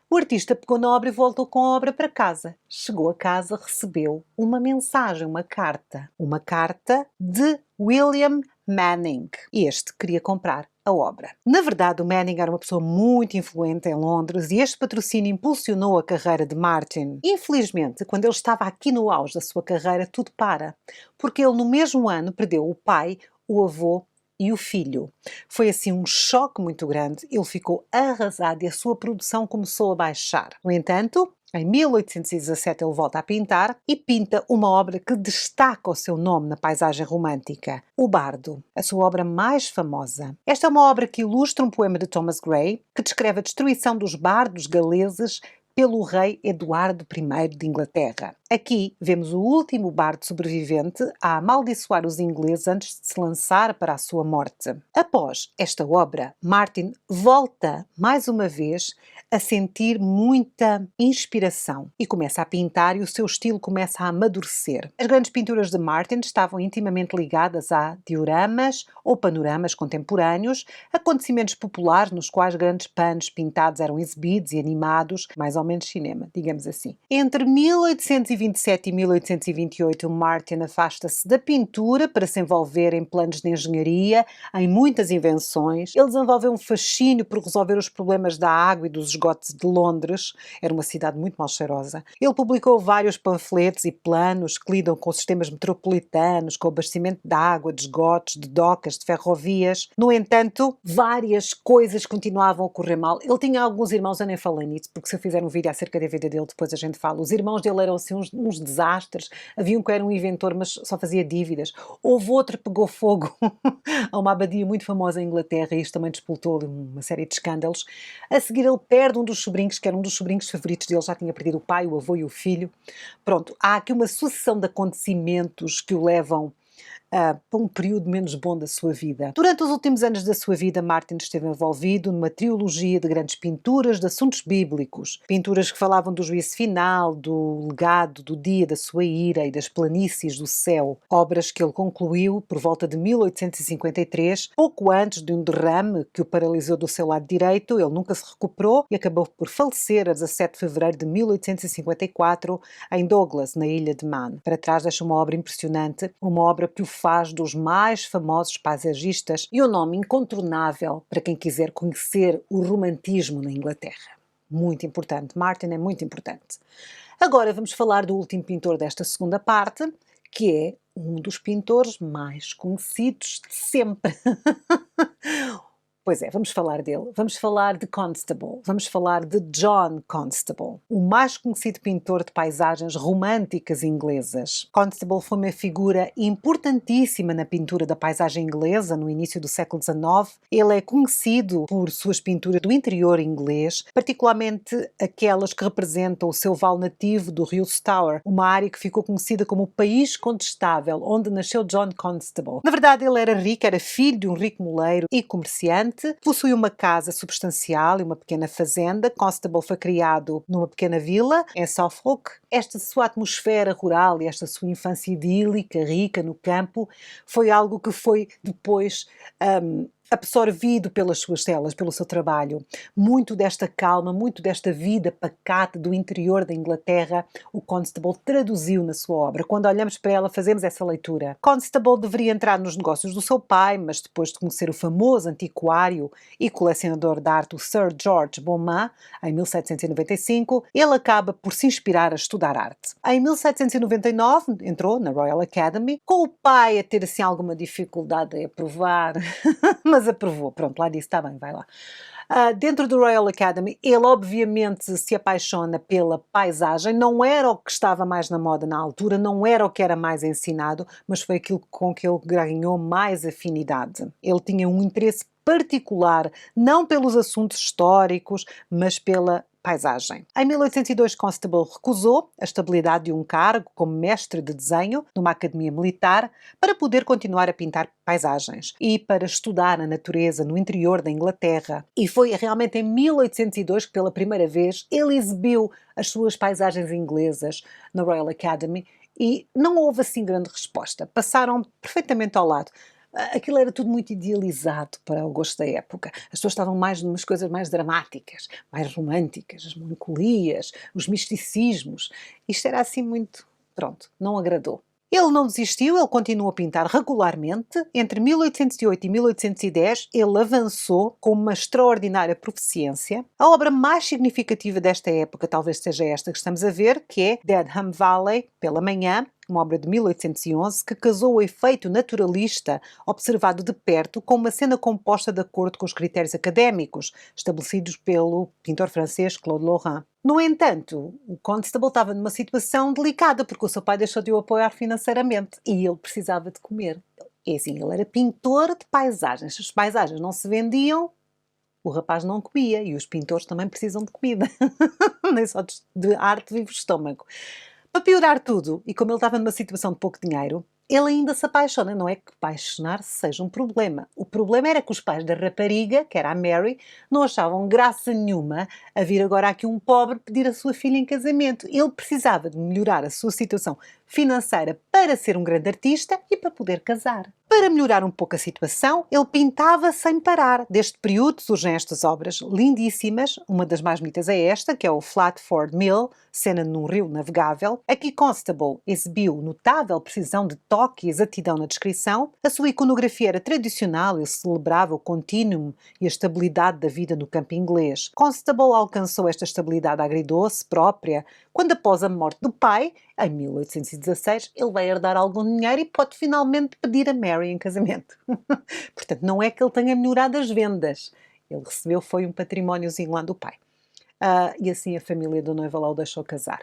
O artista pegou na obra e voltou com a obra para casa. Chegou a casa, recebeu uma mensagem, uma carta de William Manning. E este queria comprar a obra. Na verdade, o Manning era uma pessoa muito influente em Londres e este patrocínio impulsionou a carreira de Martin. Infelizmente, quando ele estava aqui no auge da sua carreira, tudo para, porque ele no mesmo ano perdeu o pai, o avô e o filho. Foi assim um choque muito grande, ele ficou arrasado e a sua produção começou a baixar. No entanto, em 1817 ele volta a pintar e pinta uma obra que destaca o seu nome na paisagem romântica, O Bardo, a sua obra mais famosa. Esta é uma obra que ilustra um poema de Thomas Gray, que descreve a destruição dos bardos galeses pelo rei Eduardo I de Inglaterra. Aqui vemos o último bardo sobrevivente a amaldiçoar os ingleses antes de se lançar para a sua morte. Após esta obra, Martin volta mais uma vez a sentir muita inspiração e começa a pintar e o seu estilo começa a amadurecer. As grandes pinturas de Martin estavam intimamente ligadas a dioramas ou panoramas contemporâneos, acontecimentos populares nos quais grandes panos pintados eram exibidos e animados, mais ou menos cinema, digamos assim. Entre 1827 e 1828, Martin afasta-se da pintura para se envolver em planos de engenharia, em muitas invenções. Ele desenvolveu um fascínio por resolver os problemas da água e dos esgotos de Londres. Era uma cidade muito mal cheirosa. Ele publicou vários panfletos e planos que lidam com sistemas metropolitanos, com o abastecimento de água, de esgotos, de docas, de ferrovias. No entanto, várias coisas continuavam a correr mal. Ele tinha alguns irmãos, eu nem falei nisso, porque se eu fizer um vídeo acerca da vida dele, depois a gente fala. Os irmãos dele eram assim uns desastres. Havia um que era um inventor, mas só fazia dívidas. Houve outro que pegou fogo a uma abadia muito famosa em Inglaterra e isto também despoltou uma série de escândalos. A seguir ele perde um dos sobrinhos, que era um dos sobrinhos favoritos dele, já tinha perdido o pai, o avô e o filho. Pronto, há aqui uma sucessão de acontecimentos que o levam para um período menos bom da sua vida. Durante os últimos anos da sua vida, Martin esteve envolvido numa trilogia de grandes pinturas de assuntos bíblicos. Pinturas que falavam do juízo final, do legado, do dia da sua ira e das planícies do céu. Obras que ele concluiu por volta de 1853, pouco antes de um derrame que o paralisou do seu lado direito. Ele nunca se recuperou e acabou por falecer a 17 de fevereiro de 1854 em Douglas, na ilha de Man. Para trás deixa uma obra impressionante, uma obra que o faz dos mais famosos paisagistas e um nome incontornável para quem quiser conhecer o romantismo na Inglaterra. Muito importante. Martin é muito importante. Agora vamos falar do último pintor desta segunda parte, que é um dos pintores mais conhecidos de sempre. Pois é, vamos falar dele. Vamos falar de Constable. Vamos falar de John Constable, o mais conhecido pintor de paisagens românticas inglesas. Constable foi uma figura importantíssima na pintura da paisagem inglesa no início do século XIX. Ele é conhecido por suas pinturas do interior inglês, particularmente aquelas que representam o seu vale nativo do rio Stour, uma área que ficou conhecida como o País Contestável, onde nasceu John Constable. Na verdade, ele era rico, era filho de um rico moleiro e comerciante. Possui uma casa substancial e uma pequena fazenda. Constable foi criado numa pequena vila em Suffolk. Esta sua atmosfera rural e esta sua infância idílica, rica no campo, foi algo que foi depois absorvido pelas suas telas, pelo seu trabalho. Muito desta calma, muito desta vida pacata do interior da Inglaterra, o Constable traduziu na sua obra. Quando olhamos para ela, fazemos essa leitura. Constable deveria entrar nos negócios do seu pai, mas depois de conhecer o famoso antiquário e colecionador de arte, o Sir George Beaumont, em 1795, ele acaba por se inspirar a estudar arte. Em 1799, entrou na Royal Academy, com o pai a ter assim alguma dificuldade em aprovar, mas aprovou. Pronto, lá disse, está bem, vai lá. Dentro do Royal Academy, ele obviamente se apaixona pela paisagem, não era o que estava mais na moda na altura, não era o que era mais ensinado, mas foi aquilo com que ele ganhou mais afinidade. Ele tinha um interesse particular, não pelos assuntos históricos, mas pela paisagem. Em 1802, Constable recusou a estabilidade de um cargo como mestre de desenho numa academia militar para poder continuar a pintar paisagens e para estudar a natureza no interior da Inglaterra. E foi realmente em 1802 que pela primeira vez ele exibiu as suas paisagens inglesas na Royal Academy e não houve assim grande resposta. Passaram perfeitamente ao lado. Aquilo era tudo muito idealizado para o gosto da época. As pessoas estavam mais numas coisas mais dramáticas, mais românticas, as melancolias, os misticismos. Isto era assim muito... Pronto, não agradou. Ele não desistiu, ele continuou a pintar regularmente. Entre 1808 e 1810, ele avançou com uma extraordinária proficiência. A obra mais significativa desta época talvez seja esta que estamos a ver, que é Dedham Valley, pela manhã, uma obra de 1811, que casou o efeito naturalista observado de perto com uma cena composta de acordo com os critérios académicos estabelecidos pelo pintor francês Claude Lorrain. No entanto, o Constable estava numa situação delicada porque o seu pai deixou de o apoiar financeiramente e ele precisava de comer. É assim, ele era pintor de paisagens. Se as paisagens não se vendiam, o rapaz não comia e os pintores também precisam de comida. Nem só de arte vive o estômago. Para piorar tudo, e como ele estava numa situação de pouco dinheiro, ele ainda se apaixona. Não é que apaixonar-se seja um problema. O problema era que os pais da rapariga, que era a Mary, não achavam graça nenhuma a vir agora aqui um pobre pedir a sua filha em casamento. Ele precisava de melhorar a sua situação financeira para ser um grande artista e para poder casar. Para melhorar um pouco a situação, ele pintava sem parar. Deste período surgem estas obras lindíssimas. Uma das mais bonitas é esta, que é o Flatford Mill, cena num rio navegável. Aqui Constable exibiu notável precisão de toque e exatidão na descrição. A sua iconografia era tradicional e celebrava o contínuo e a estabilidade da vida no campo inglês. Constable alcançou esta estabilidade agridoce própria quando, após a morte do pai, em 1816, ele vai herdar algum dinheiro e pode finalmente pedir a Mary em casamento. Portanto, não é que ele tenha melhorado as vendas. Ele recebeu foi um patrimóniozinho lá do pai. E assim a família do noivo lá o deixou casar.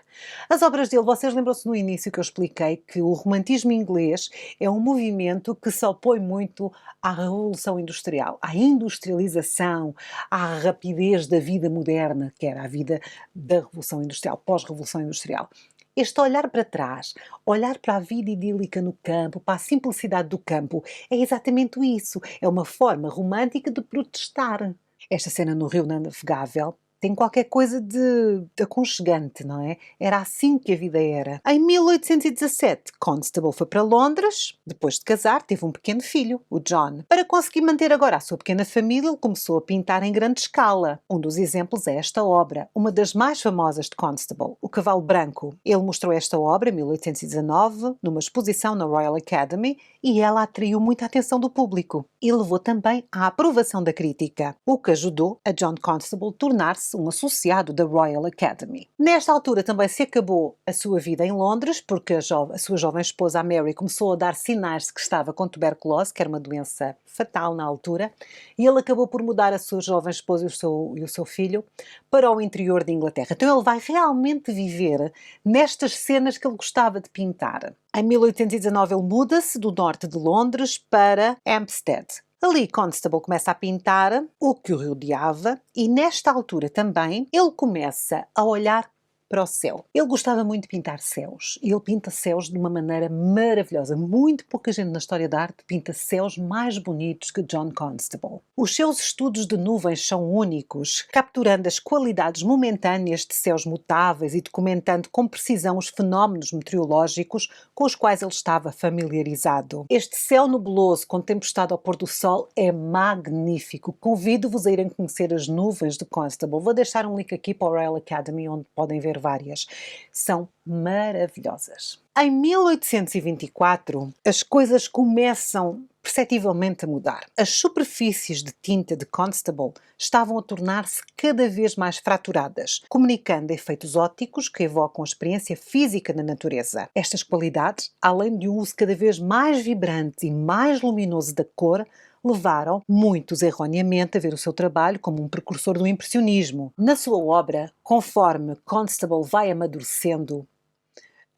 As obras dele, vocês lembram-se no início que eu expliquei que o romantismo inglês é um movimento que se opõe muito à Revolução Industrial, à industrialização, à rapidez da vida moderna, que era a vida da Revolução Industrial, pós-Revolução Industrial. Este olhar para trás, olhar para a vida idílica no campo, para a simplicidade do campo, é exatamente isso. É uma forma romântica de protestar. Esta cena no rio navegável tem qualquer coisa de aconchegante, não é? Era assim que a vida era. Em 1817, Constable foi para Londres. Depois de casar, teve um pequeno filho, o John. Para conseguir manter agora a sua pequena família, ele começou a pintar em grande escala. Um dos exemplos é esta obra, uma das mais famosas de Constable, O Cavalo Branco. Ele mostrou esta obra em 1819, numa exposição na Royal Academy, e ela atraiu muita atenção do público e levou também à aprovação da crítica, o que ajudou a John Constable tornar-se um associado da Royal Academy. Nesta altura também se acabou a sua vida em Londres, porque a sua jovem esposa, a Mary, começou a dar sinais de que estava com tuberculose, que era uma doença fatal na altura, e ele acabou por mudar a sua jovem esposa e o seu filho para o interior da Inglaterra. Então ele vai realmente viver nestas cenas que ele gostava de pintar. Em 1819 ele muda-se do norte de Londres para Hampstead. Ali Constable começa a pintar o que o rodeava e nesta altura também ele começa a olhar para o céu. Ele gostava muito de pintar céus e ele pinta céus de uma maneira maravilhosa. Muito pouca gente na história da arte pinta céus mais bonitos que John Constable. Os seus estudos de nuvens são únicos, capturando as qualidades momentâneas de céus mutáveis e documentando com precisão os fenómenos meteorológicos com os quais ele estava familiarizado. Este céu nebuloso com tempestade ao pôr do sol é magnífico. Convido-vos a irem conhecer as nuvens de Constable. Vou deixar um link aqui para o Royal Academy, onde podem ver várias. São maravilhosas. Em 1824, as coisas começam perceptivelmente a mudar. As superfícies de tinta de Constable estavam a tornar-se cada vez mais fraturadas, comunicando efeitos ópticos que evocam a experiência física na natureza. Estas qualidades, além de um uso cada vez mais vibrante e mais luminoso da cor, levaram muitos erroneamente a ver o seu trabalho como um precursor do impressionismo. Na sua obra, conforme Constable vai amadurecendo,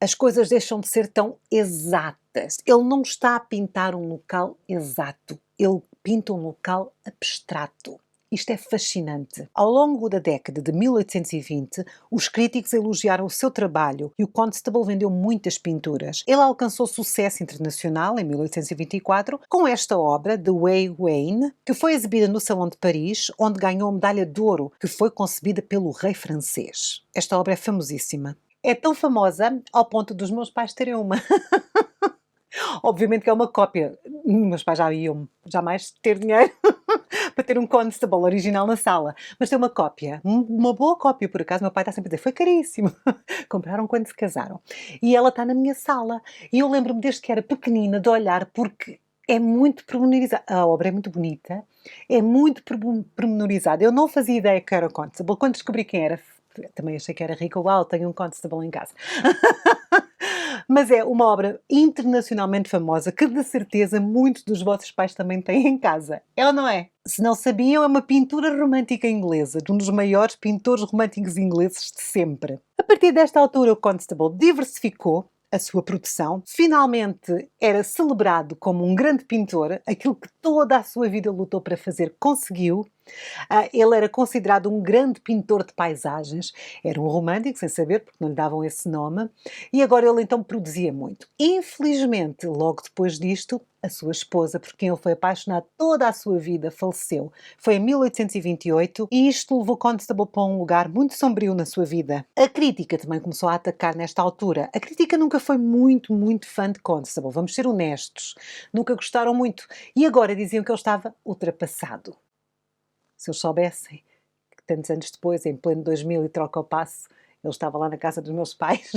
as coisas deixam de ser tão exatas. Ele não está a pintar um local exato, ele pinta um local abstrato. Isto é fascinante. Ao longo da década de 1820, os críticos elogiaram o seu trabalho e o Constable vendeu muitas pinturas. Ele alcançou sucesso internacional em 1824 com esta obra, The Wei Wen, que foi exibida no Salão de Paris, onde ganhou a medalha de ouro, que foi concebida pelo rei francês. Esta obra é famosíssima. É tão famosa ao ponto dos meus pais terem uma. Obviamente que é uma cópia. Meus pais já iam jamais ter dinheiro para ter um Constable original na sala. Mas tem uma cópia. Uma boa cópia, por acaso. Meu pai está sempre a dizer, foi caríssimo. Compraram quando se casaram. E ela está na minha sala. E eu lembro-me desde que era pequenina de olhar, porque é muito pormenorizada. A obra é muito bonita. É muito pormenorizada. Eu não fazia ideia que era o Constable. Quando descobri quem era, também achei que era rica. Uau, tenho um Constable em casa. Mas é uma obra internacionalmente famosa que de certeza muitos dos vossos pais também têm em casa. É ou não é? Se não sabiam, é uma pintura romântica inglesa, de um dos maiores pintores românticos ingleses de sempre. A partir desta altura, o Constable diversificou a sua produção. Finalmente era celebrado como um grande pintor, aquilo que toda a sua vida lutou para fazer, conseguiu. Ele era considerado um grande pintor de paisagens, era um romântico, sem saber, porque não lhe davam esse nome, e agora ele então produzia muito. Infelizmente, logo depois disto, a sua esposa, por quem ele foi apaixonado toda a sua vida, faleceu. Foi em 1828 e isto levou Constable para um lugar muito sombrio na sua vida. A crítica também começou a atacar nesta altura. A crítica nunca foi muito fã de Constable, vamos ser honestos. Nunca gostaram muito. E agora diziam que ele estava ultrapassado. Se eles soubessem que tantos anos depois, em pleno 2000 e troca o passo, ele estava lá na casa dos meus pais.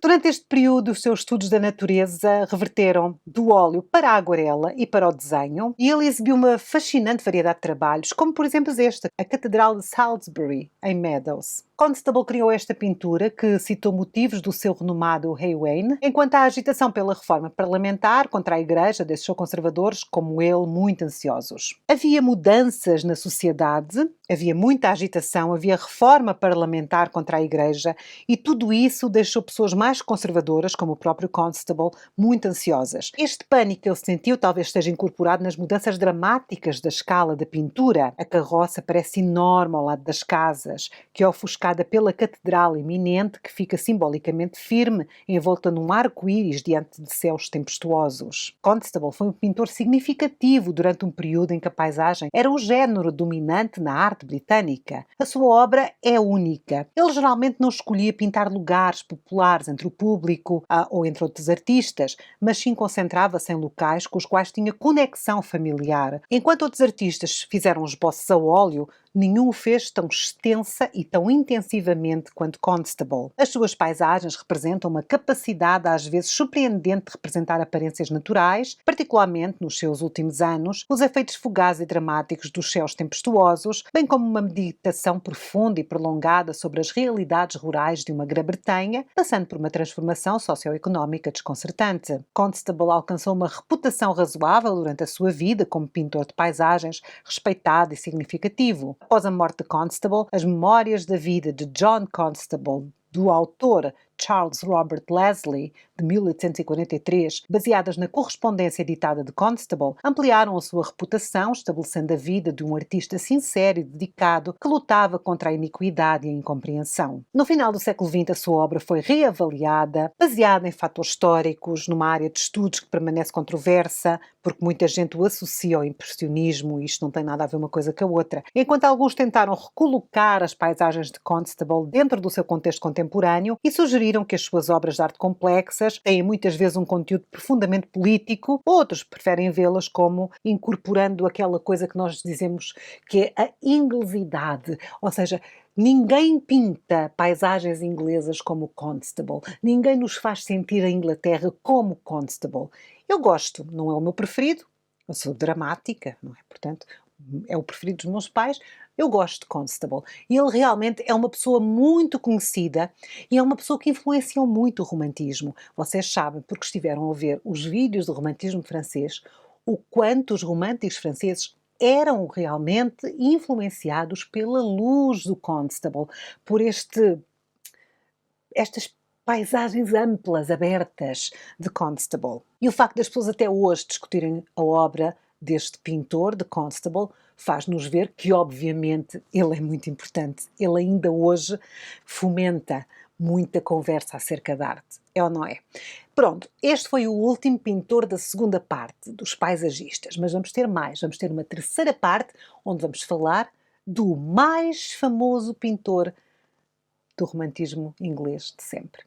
Durante este período, os seus estudos da natureza reverteram do óleo para a aguarela e para o desenho, e ele exibiu uma fascinante variedade de trabalhos, como por exemplo este, a Catedral de Salisbury, em Meadows. Constable criou esta pintura, que citou motivos do seu renomado Wei Wen, enquanto a agitação pela reforma parlamentar contra a Igreja deixou conservadores como ele muito ansiosos. Havia mudanças na sociedade, havia muita agitação, havia reforma parlamentar contra a Igreja e tudo isso deixou pessoas mais conservadoras, como o próprio Constable, muito ansiosas. Este pânico que ele sentiu talvez esteja incorporado nas mudanças dramáticas da escala da pintura. A carroça parece enorme ao lado das casas, que é ofuscada pela catedral iminente, que fica simbolicamente firme, envolta num arco-íris diante de céus tempestuosos. Constable foi um pintor significativo durante um período em que a paisagem era o género dominante na arte britânica. A sua obra é única. Ele geralmente não escolhia pintar lugares populares entre o público ou entre outros artistas, mas sim concentrava-se em locais com os quais tinha conexão familiar. Enquanto outros artistas fizeram esboços a óleo, nenhum o fez tão extensa e tão intensivamente quanto Constable. As suas paisagens representam uma capacidade às vezes surpreendente de representar aparências naturais, particularmente nos seus últimos anos, os efeitos fugazes e dramáticos dos céus tempestuosos, bem como uma meditação profunda e prolongada sobre as realidades rurais de uma Grã-Bretanha, passando por uma transformação socioeconómica desconcertante. Constable alcançou uma reputação razoável durante a sua vida como pintor de paisagens, respeitado e significativo. Após a morte de Constable, as memórias da vida de John Constable, do autor Charles Robert Leslie, de 1843, baseadas na correspondência editada de Constable, ampliaram a sua reputação, estabelecendo a vida de um artista sincero e dedicado que lutava contra a iniquidade e a incompreensão. No final do século XX, a sua obra foi reavaliada, baseada em fatores históricos, numa área de estudos que permanece controversa, porque muita gente o associa ao impressionismo e isto não tem nada a ver uma coisa com a outra. Enquanto alguns tentaram recolocar as paisagens de Constable dentro do seu contexto contemporâneo e sugeriram que as suas obras de arte complexas têm muitas vezes um conteúdo profundamente político, outros preferem vê-las como incorporando aquela coisa que nós dizemos que é a inglesidade, ou seja, ninguém pinta paisagens inglesas como Constable. Ninguém nos faz sentir a Inglaterra como Constable. Eu gosto, não é o meu preferido, eu sou dramática, não é? Portanto, é o preferido dos meus pais, eu gosto de Constable. E ele realmente é uma pessoa muito conhecida e é uma pessoa que influenciou muito o romantismo. Vocês sabem, porque estiveram a ver os vídeos do romantismo francês, o quanto os românticos franceses eram realmente influenciados pela luz do Constable, por estas paisagens amplas, abertas de Constable. E o facto das pessoas até hoje discutirem a obra deste pintor, de Constable, faz-nos ver que, obviamente, ele é muito importante. Ele ainda hoje fomenta muita conversa acerca da arte. É ou não é? Pronto, este foi o último pintor da segunda parte, dos paisagistas. Mas vamos ter mais. Vamos ter uma terceira parte, onde vamos falar do mais famoso pintor do romantismo inglês de sempre.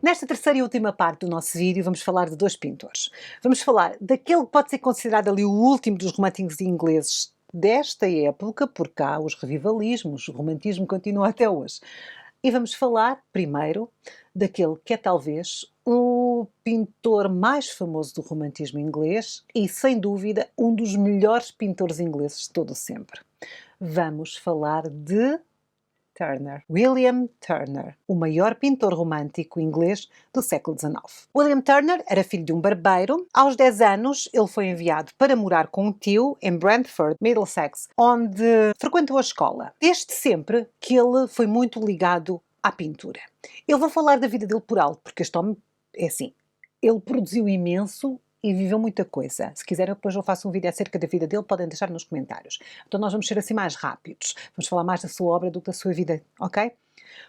Nesta terceira e última parte do nosso vídeo vamos falar de dois pintores. Vamos falar daquele que pode ser considerado ali o último dos românticos ingleses desta época, porque há os revivalismos, o romantismo continua até hoje. E vamos falar, primeiro, daquele que é talvez o pintor mais famoso do romantismo inglês e, sem dúvida, um dos melhores pintores ingleses de todo o sempre. Vamos falar de Turner. William Turner, o maior pintor romântico inglês do século XIX. William Turner era filho de um barbeiro. Aos 10 anos, ele foi enviado para morar com um tio em Brentford, Middlesex, onde frequentou a escola. Desde sempre que ele foi muito ligado à pintura. Eu vou falar da vida dele por alto, porque este homem é assim, ele produziu imenso e viveu muita coisa. Se quiserem, depois eu faço um vídeo acerca da vida dele, podem deixar nos comentários. Então nós vamos ser assim mais rápidos. Vamos falar mais da sua obra do que da sua vida, ok?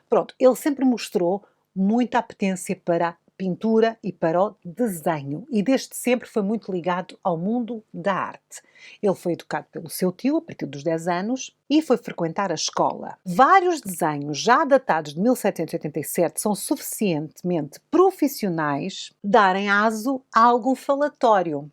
Pronto, ele sempre mostrou muita apetência para a pintura e para o desenho. E desde sempre foi muito ligado ao mundo da arte. Ele foi educado pelo seu tio a partir dos 10 anos e foi frequentar a escola. Vários desenhos já datados de 1787 são suficientemente profissionais darem aso a algum falatório.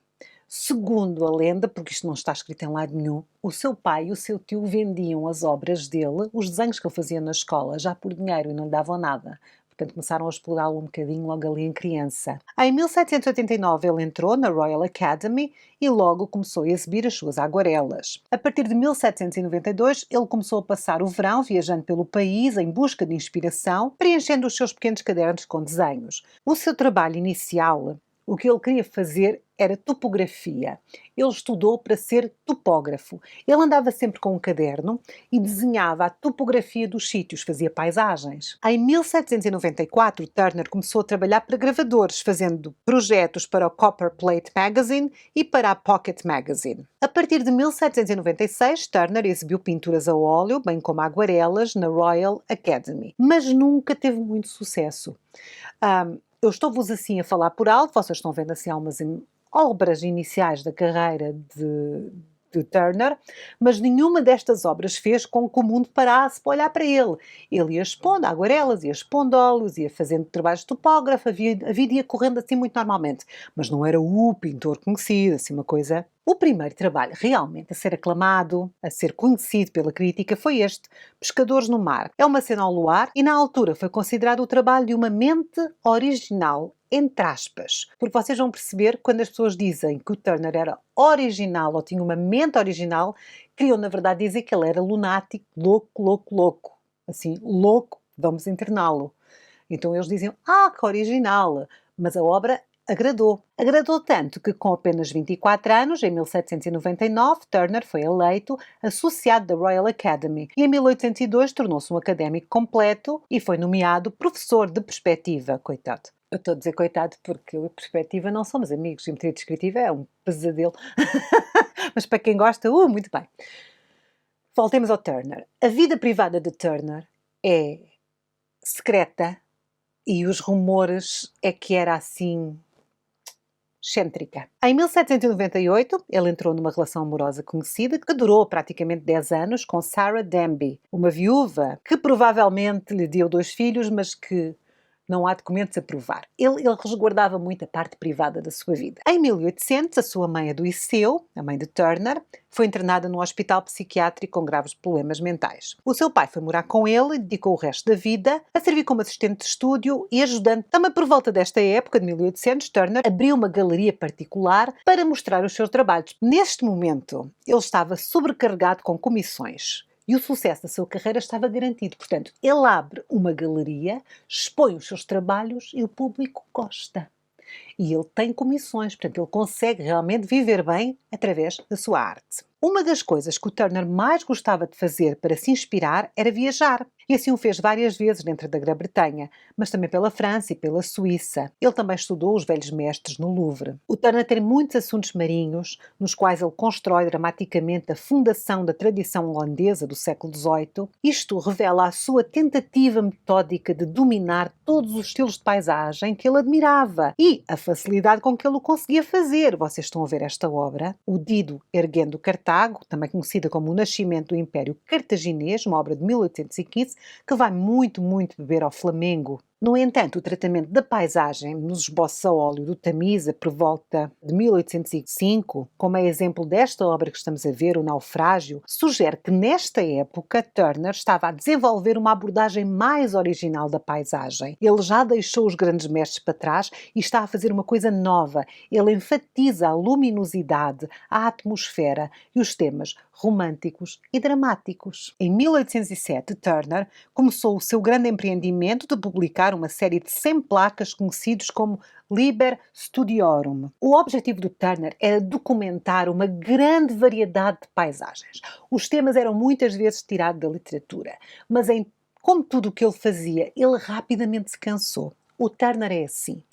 Segundo a lenda, porque isto não está escrito em lado nenhum, o seu pai e o seu tio vendiam as obras dele, os desenhos que ele fazia na escola, já por dinheiro e não lhe davam nada. Portanto, começaram a explorá-lo um bocadinho logo ali em criança. Em 1789 ele entrou na Royal Academy e logo começou a exibir as suas aguarelas. A partir de 1792 ele começou a passar o verão viajando pelo país em busca de inspiração, preenchendo os seus pequenos cadernos com desenhos. O seu trabalho inicial, o que ele queria fazer era topografia. Ele estudou para ser topógrafo. Ele andava sempre com um caderno e desenhava a topografia dos sítios, fazia paisagens. Em 1794, Turner começou a trabalhar para gravadores, fazendo projetos para o Copper Plate Magazine e para a Pocket Magazine. A partir de 1796, Turner exibiu pinturas a óleo, bem como aguarelas, na Royal Academy. Mas nunca teve muito sucesso. Eu estou-vos assim a falar por alto, vocês estão vendo assim algumas obras iniciais da carreira de Turner, mas nenhuma destas obras fez com que o mundo parasse para olhar para ele. Ele ia expondo aguarelas, ia expondo óleos, ia fazendo trabalhos de topógrafo, a vida ia correndo assim muito normalmente, mas não era o pintor conhecido, assim uma coisa. O primeiro trabalho realmente a ser aclamado, a ser conhecido pela crítica, foi este, Pescadores no Mar. É uma cena ao luar e na altura foi considerado o trabalho de uma mente original, entre aspas. Porque vocês vão perceber, quando as pessoas dizem que o Turner era original ou tinha uma mente original, queriam na verdade dizer que ele era lunático, louco. Assim, louco, vamos interná-lo. Então eles diziam, que original, mas a obra agradou. Agradou tanto que, com apenas 24 anos, em 1799, Turner foi eleito associado da Royal Academy e em 1802 tornou-se um académico completo e foi nomeado professor de perspectiva. Coitado. Eu estou a dizer coitado porque eu e perspectiva não somos amigos. Geometria descritiva é um pesadelo. Mas para quem gosta, muito bem. Voltemos ao Turner. A vida privada de Turner é secreta e os rumores é que era assim excêntrica. Em 1798, ele entrou numa relação amorosa conhecida que durou praticamente 10 anos com Sarah Danby, uma viúva que provavelmente lhe deu 2 filhos, mas que não há documentos a provar. Ele resguardava muito a parte privada da sua vida. Em 1800, a sua mãe adoeceu, a mãe de Turner, foi internada num hospital psiquiátrico com graves problemas mentais. O seu pai foi morar com ele e dedicou o resto da vida a servir como assistente de estúdio e ajudante. Também por volta desta época, de 1800, Turner abriu uma galeria particular para mostrar os seus trabalhos. Neste momento, ele estava sobrecarregado com comissões. E o sucesso da sua carreira estava garantido. Portanto, ele abre uma galeria, expõe os seus trabalhos e o público gosta. E ele tem comissões, portanto, ele consegue realmente viver bem através da sua arte. Uma das coisas que o Turner mais gostava de fazer para se inspirar era viajar. E assim o fez várias vezes dentro da Grã-Bretanha, mas também pela França e pela Suíça. Ele também estudou os velhos mestres no Louvre. O Turner tem muitos assuntos marinhos, nos quais ele constrói dramaticamente a fundação da tradição holandesa do século XVIII. Isto revela a sua tentativa metódica de dominar todos os estilos de paisagem que ele admirava e a facilidade com que ele o conseguia fazer. Vocês estão a ver esta obra, o Dido erguendo Cartago, também conhecida como O Nascimento do Império Cartaginês, uma obra de 1815, que vai muito beber ao Flamengo. No entanto, o tratamento da paisagem nos esboços a óleo do Tamisa por volta de 1805, como é exemplo desta obra que estamos a ver, O Naufrágio, sugere que nesta época Turner estava a desenvolver uma abordagem mais original da paisagem. Ele já deixou os grandes mestres para trás e está a fazer uma coisa nova. Ele enfatiza a luminosidade, a atmosfera e os temas românticos e dramáticos. Em 1807, Turner começou o seu grande empreendimento de publicar uma série de 100 placas conhecidos como Liber Studiorum. O objetivo do Turner era documentar uma grande variedade de paisagens. Os temas eram muitas vezes tirados da literatura, mas como tudo o que ele fazia, ele rapidamente se cansou. O Turner é assim.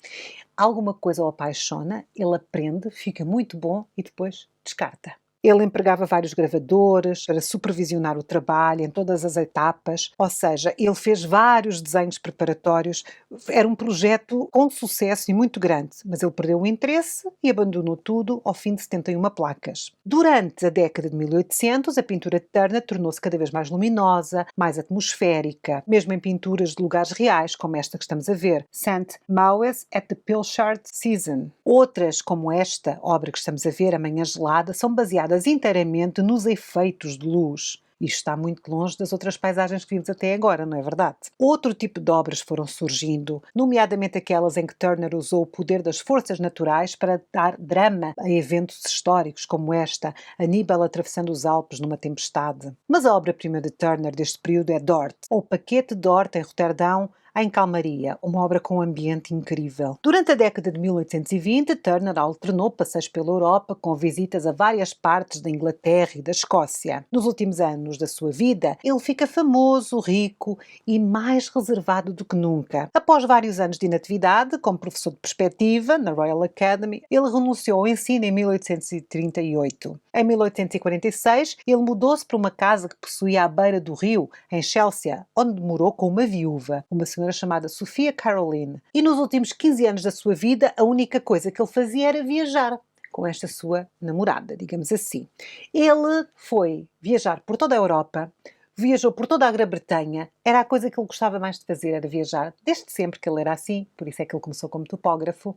Alguma coisa o apaixona, ele aprende, fica muito bom e depois descarta. Ele empregava vários gravadores para supervisionar o trabalho em todas as etapas, ou seja, ele fez vários desenhos preparatórios. Era um projeto com sucesso e muito grande, mas ele perdeu o interesse e abandonou tudo ao fim de 71 placas. Durante a década de 1800, a pintura de Turner tornou-se cada vez mais luminosa, mais atmosférica, mesmo em pinturas de lugares reais, como esta que estamos a ver, St. Mawes at the Pilchard Season. Outras, como esta obra que estamos a ver, A Manhã Gelada, são baseadas inteiramente nos efeitos de luz. Isto está muito longe das outras paisagens que vimos até agora, não é verdade? Outro tipo de obras foram surgindo, nomeadamente aquelas em que Turner usou o poder das forças naturais para dar drama a eventos históricos, como esta, Aníbal atravessando os Alpes numa tempestade. Mas a obra-prima de Turner deste período é Dort, ou Paquete Dort, em Roterdão, em calmaria, uma obra com um ambiente incrível. Durante a década de 1820, Turner alternou passeios pela Europa com visitas a várias partes da Inglaterra e da Escócia. Nos últimos anos da sua vida, ele fica famoso, rico e mais reservado do que nunca. Após vários anos de inatividade, como professor de perspectiva na Royal Academy, ele renunciou ao ensino em 1838. Em 1846, ele mudou-se para uma casa que possuía à beira do rio, em Chelsea, onde morou com uma viúva, uma senhora chamada Sophia Caroline. E nos últimos 15 anos da sua vida, a única coisa que ele fazia era viajar com esta sua namorada, digamos assim. Ele foi viajar por toda a Europa, viajou por toda a Grã-Bretanha, era a coisa que ele gostava mais de fazer, era viajar, desde sempre que ele era assim, por isso é que ele começou como topógrafo,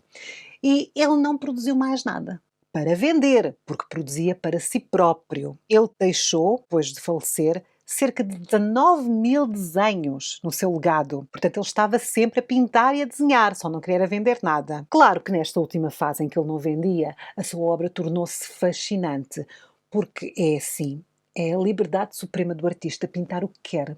e ele não produziu mais nada para vender, porque produzia para si próprio. Ele deixou, depois de falecer, cerca de 19.000 desenhos no seu legado. Portanto, ele estava sempre a pintar e a desenhar, só não queria vender nada. Claro que nesta última fase em que ele não vendia, a sua obra tornou-se fascinante, porque é assim, É a liberdade suprema do artista pintar o que quer.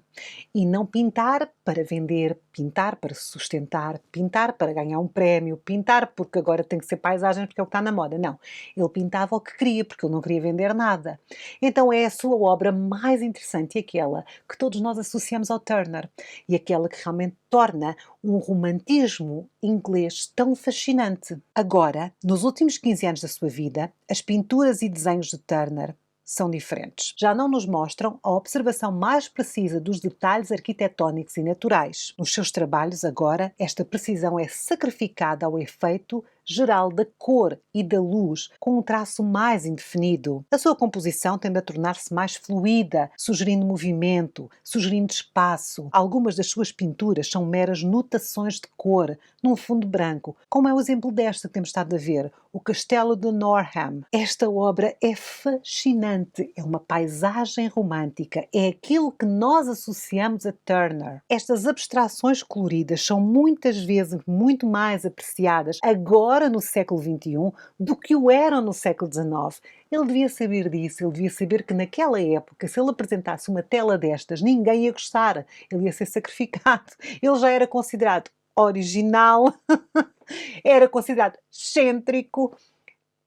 E não pintar para vender, pintar para se sustentar, pintar para ganhar um prémio, pintar porque agora tem que ser paisagens porque é o que está na moda. Não. Ele pintava o que queria, porque ele não queria vender nada. Então é a sua obra mais interessante e aquela que todos nós associamos ao Turner. E aquela que realmente torna um romantismo inglês tão fascinante. Agora, nos últimos 15 anos da sua vida, as pinturas e desenhos de Turner são diferentes. Já não nos mostram a observação mais precisa dos detalhes arquitetónicos e naturais. Nos seus trabalhos, agora, esta precisão é sacrificada ao efeito geral da cor e da luz, com um traço mais indefinido. A sua composição tende a tornar-se mais fluida, sugerindo movimento, sugerindo espaço. Algumas das suas pinturas são meras notações de cor, num fundo branco, como é o exemplo desta que temos estado a ver, o Castelo de Norham. Esta obra é fascinante, é uma paisagem romântica, é aquilo que nós associamos a Turner. Estas abstrações coloridas são muitas vezes muito mais apreciadas agora no século XXI do que o eram no século XIX. Ele devia saber disso, ele devia saber que naquela época, se ele apresentasse uma tela destas, ninguém ia gostar, ele ia ser sacrificado. Ele já era considerado original, era considerado excêntrico.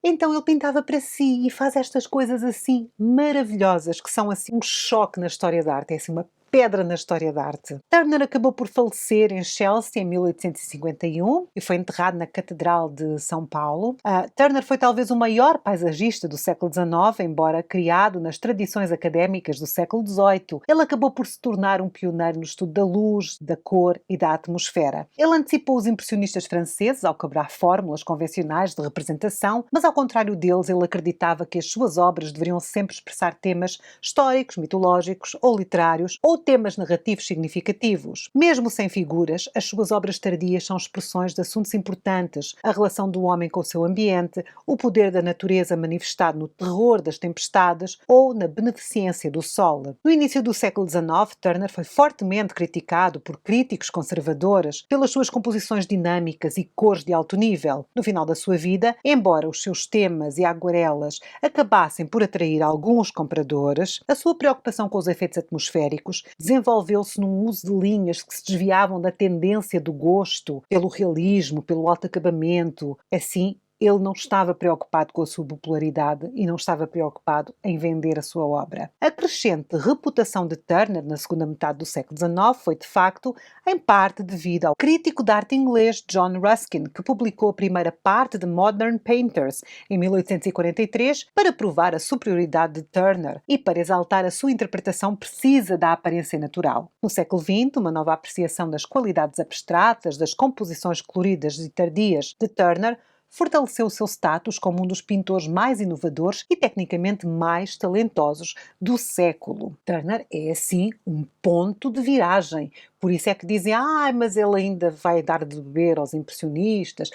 Então ele pintava para si e faz estas coisas assim maravilhosas, que são assim um choque na história da arte, é assim uma pedra na história da arte. Turner acabou por falecer em Chelsea em 1851 e foi enterrado na Catedral de São Paulo. Turner foi talvez o maior paisagista do século XIX, embora criado nas tradições académicas do século XVIII. Ele acabou por se tornar um pioneiro no estudo da luz, da cor e da atmosfera. Ele antecipou os impressionistas franceses ao quebrar fórmulas convencionais de representação, mas ao contrário deles, ele acreditava que as suas obras deveriam sempre expressar temas históricos, mitológicos ou literários, ou temas narrativos significativos. Mesmo sem figuras, as suas obras tardias são expressões de assuntos importantes, a relação do homem com o seu ambiente, o poder da natureza manifestado no terror das tempestades ou na beneficência do sol. No início do século XIX, Turner foi fortemente criticado por críticos conservadores pelas suas composições dinâmicas e cores de alto nível. No final da sua vida, embora os seus temas e aguarelas acabassem por atrair alguns compradores, a sua preocupação com os efeitos atmosféricos desenvolveu-se num uso de linhas que se desviavam da tendência do gosto pelo realismo, pelo alto acabamento. Assim, ele não estava preocupado com a sua popularidade e não estava preocupado em vender a sua obra. A crescente reputação de Turner na segunda metade do século XIX foi, de facto, em parte devido ao crítico de arte inglês John Ruskin, que publicou a primeira parte de Modern Painters em 1843 para provar a superioridade de Turner e para exaltar a sua interpretação precisa da aparência natural. No século XX, uma nova apreciação das qualidades abstratas das composições coloridas e tardias de Turner fortaleceu o seu status como um dos pintores mais inovadores e tecnicamente mais talentosos do século. Turner é, assim, um ponto de viragem. Por isso é que dizem, mas ele ainda vai dar de beber aos impressionistas,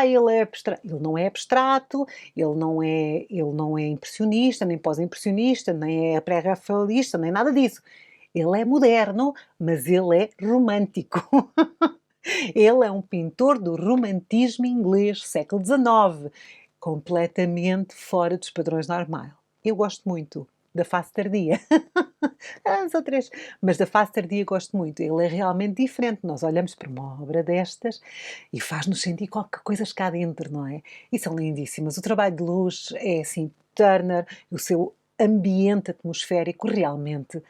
ele é abstrato. Ele não é abstrato, ele não é impressionista, nem pós-impressionista, nem é pré-rafaelista, nem nada disso. Ele é moderno, mas ele é romântico. Ele é um pintor do romantismo inglês, século XIX, completamente fora dos padrões normais. Eu gosto muito da fase tardia. São três. Mas da fase tardia gosto muito. Ele é realmente diferente. Nós olhamos para uma obra destas e faz-nos sentir qualquer coisa cá dentro, não é? E são lindíssimas. O trabalho de luz é assim, Turner, o seu ambiente atmosférico, realmente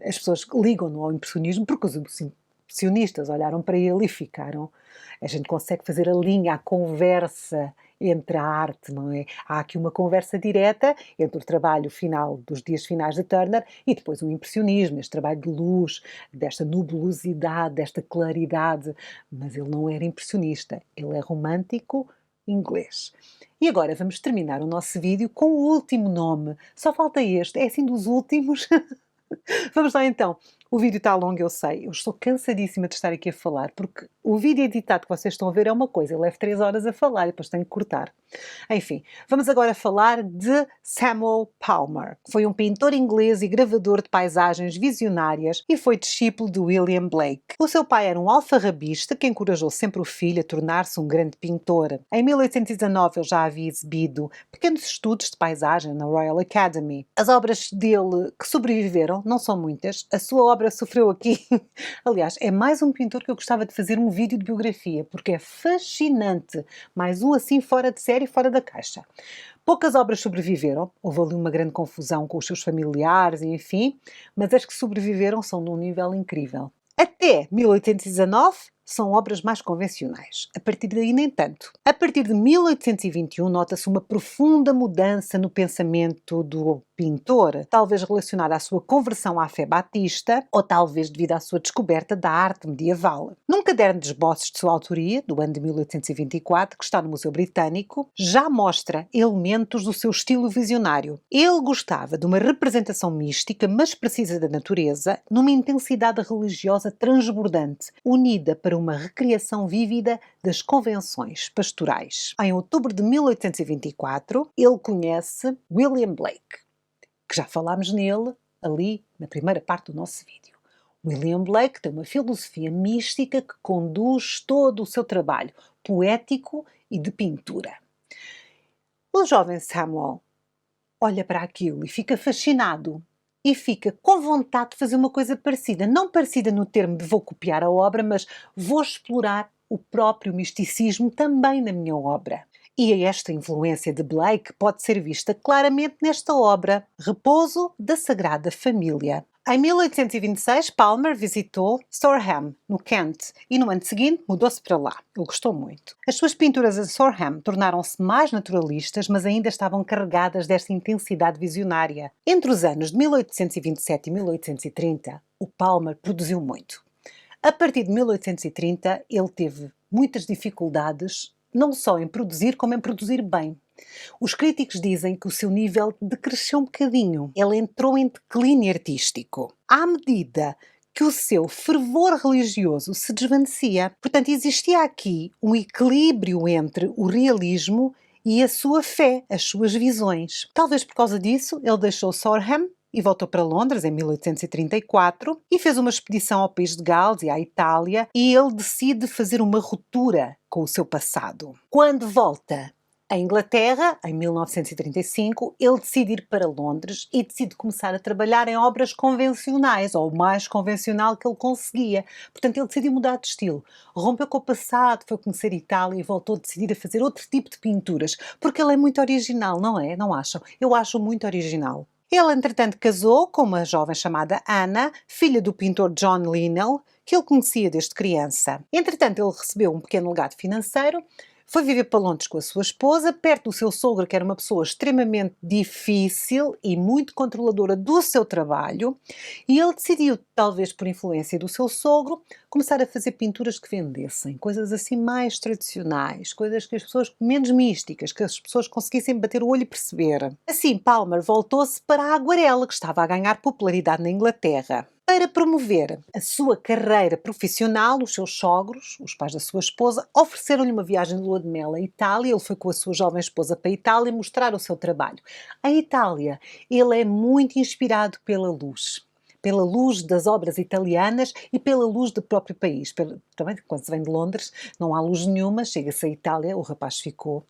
as pessoas ligam-no ao impressionismo porque os impressionistas olharam para ele e ficaram. A gente consegue fazer a linha, a conversa entre a arte, não é? Há aqui uma conversa direta entre o trabalho final dos dias finais de Turner e depois o impressionismo, este trabalho de luz, desta nebulosidade, desta claridade. Mas ele não era impressionista, ele é romântico inglês. E agora vamos terminar o nosso vídeo com o último nome. Só falta este, é assim dos últimos. Vamos lá então. O vídeo está longo, eu sei. Eu estou cansadíssima de estar aqui a falar, porque o vídeo editado que vocês estão a ver é uma coisa, eu levo 3 horas a falar e depois tenho que cortar. Enfim, vamos agora falar de Samuel Palmer. Foi um pintor inglês e gravador de paisagens visionárias e foi discípulo de William Blake. O seu pai era um alfarrabista que encorajou sempre o filho a tornar-se um grande pintor. Em 1819 ele já havia exibido pequenos estudos de paisagem na Royal Academy. As obras dele que sobreviveram não são muitas. A sua obra sofreu aqui. Aliás, é mais um pintor que eu gostava de fazer um vídeo de biografia, porque é fascinante. Mais um assim fora de série, fora da caixa. Poucas obras sobreviveram, houve ali uma grande confusão com os seus familiares, enfim, mas as que sobreviveram são de um nível incrível. Até 1819 são obras mais convencionais. A partir daí, nem tanto. A partir de 1821 nota-se uma profunda mudança no pensamento do pintor, talvez relacionada à sua conversão à fé batista ou talvez devido à sua descoberta da arte medieval. Num caderno de esboços de sua autoria, do ano de 1824, que está no Museu Britânico, já mostra elementos do seu estilo visionário. Ele gostava de uma representação mística, mas precisa da natureza, numa intensidade religiosa transbordante, unida para uma recriação vívida das convenções pastorais. Em outubro de 1824, ele conhece William Blake, que já falámos nele ali na primeira parte do nosso vídeo. William Blake tem uma filosofia mística que conduz todo o seu trabalho poético e de pintura. O jovem Samuel olha para aquilo e fica fascinado. E fica com vontade de fazer uma coisa parecida. Não parecida no termo de vou copiar a obra, mas vou explorar o próprio misticismo também na minha obra. E esta influência de Blake pode ser vista claramente nesta obra, Repouso da Sagrada Família. Em 1826, Palmer visitou Storham, no Kent, e no ano seguinte mudou-se para lá. Ele gostou muito. As suas pinturas em Storham tornaram-se mais naturalistas, mas ainda estavam carregadas desta intensidade visionária. Entre os anos de 1827 e 1830, o Palmer produziu muito. A partir de 1830, ele teve muitas dificuldades, não só em produzir, como em produzir bem. Os críticos dizem que o seu nível decresceu um bocadinho. Ele entrou em declínio artístico. À medida que o seu fervor religioso se desvanecia. Portanto, existia aqui um equilíbrio entre o realismo e a sua fé, as suas visões. Talvez por causa disso, ele deixou Storham e voltou para Londres em 1834 e fez uma expedição ao país de Gales e à Itália, e ele decide fazer uma ruptura com o seu passado. Quando volta à Inglaterra, em 1935, ele decide ir para Londres e decide começar a trabalhar em obras convencionais, ou o mais convencional que ele conseguia. Portanto, ele decidiu mudar de estilo. Rompeu com o passado, foi conhecer a Itália e voltou a decidir a fazer outro tipo de pinturas, porque ele é muito original, não é? Não acham? Eu acho muito original. Ele, entretanto, casou com uma jovem chamada Anna, filha do pintor John Linnell, que ele conhecia desde criança. Entretanto, ele recebeu um pequeno legado financeiro, foi viver para Londres com a sua esposa, perto do seu sogro, que era uma pessoa extremamente difícil e muito controladora do seu trabalho, e ele decidiu, talvez por influência do seu sogro, começar a fazer pinturas que vendessem, coisas assim mais tradicionais, coisas que as pessoas, menos místicas, que as pessoas conseguissem bater o olho e perceber. Assim, Palmer voltou-se para a aguarela, que estava a ganhar popularidade na Inglaterra. Para promover a sua carreira profissional, os seus sogros, os pais da sua esposa, ofereceram-lhe uma viagem de lua de mel à Itália. Ele foi com a sua jovem esposa para a Itália mostrar o seu trabalho. Em Itália, ele é muito inspirado pela luz das obras italianas e pela luz do próprio país. Também, quando se vem de Londres, não há luz nenhuma, chega-se à Itália, o rapaz ficou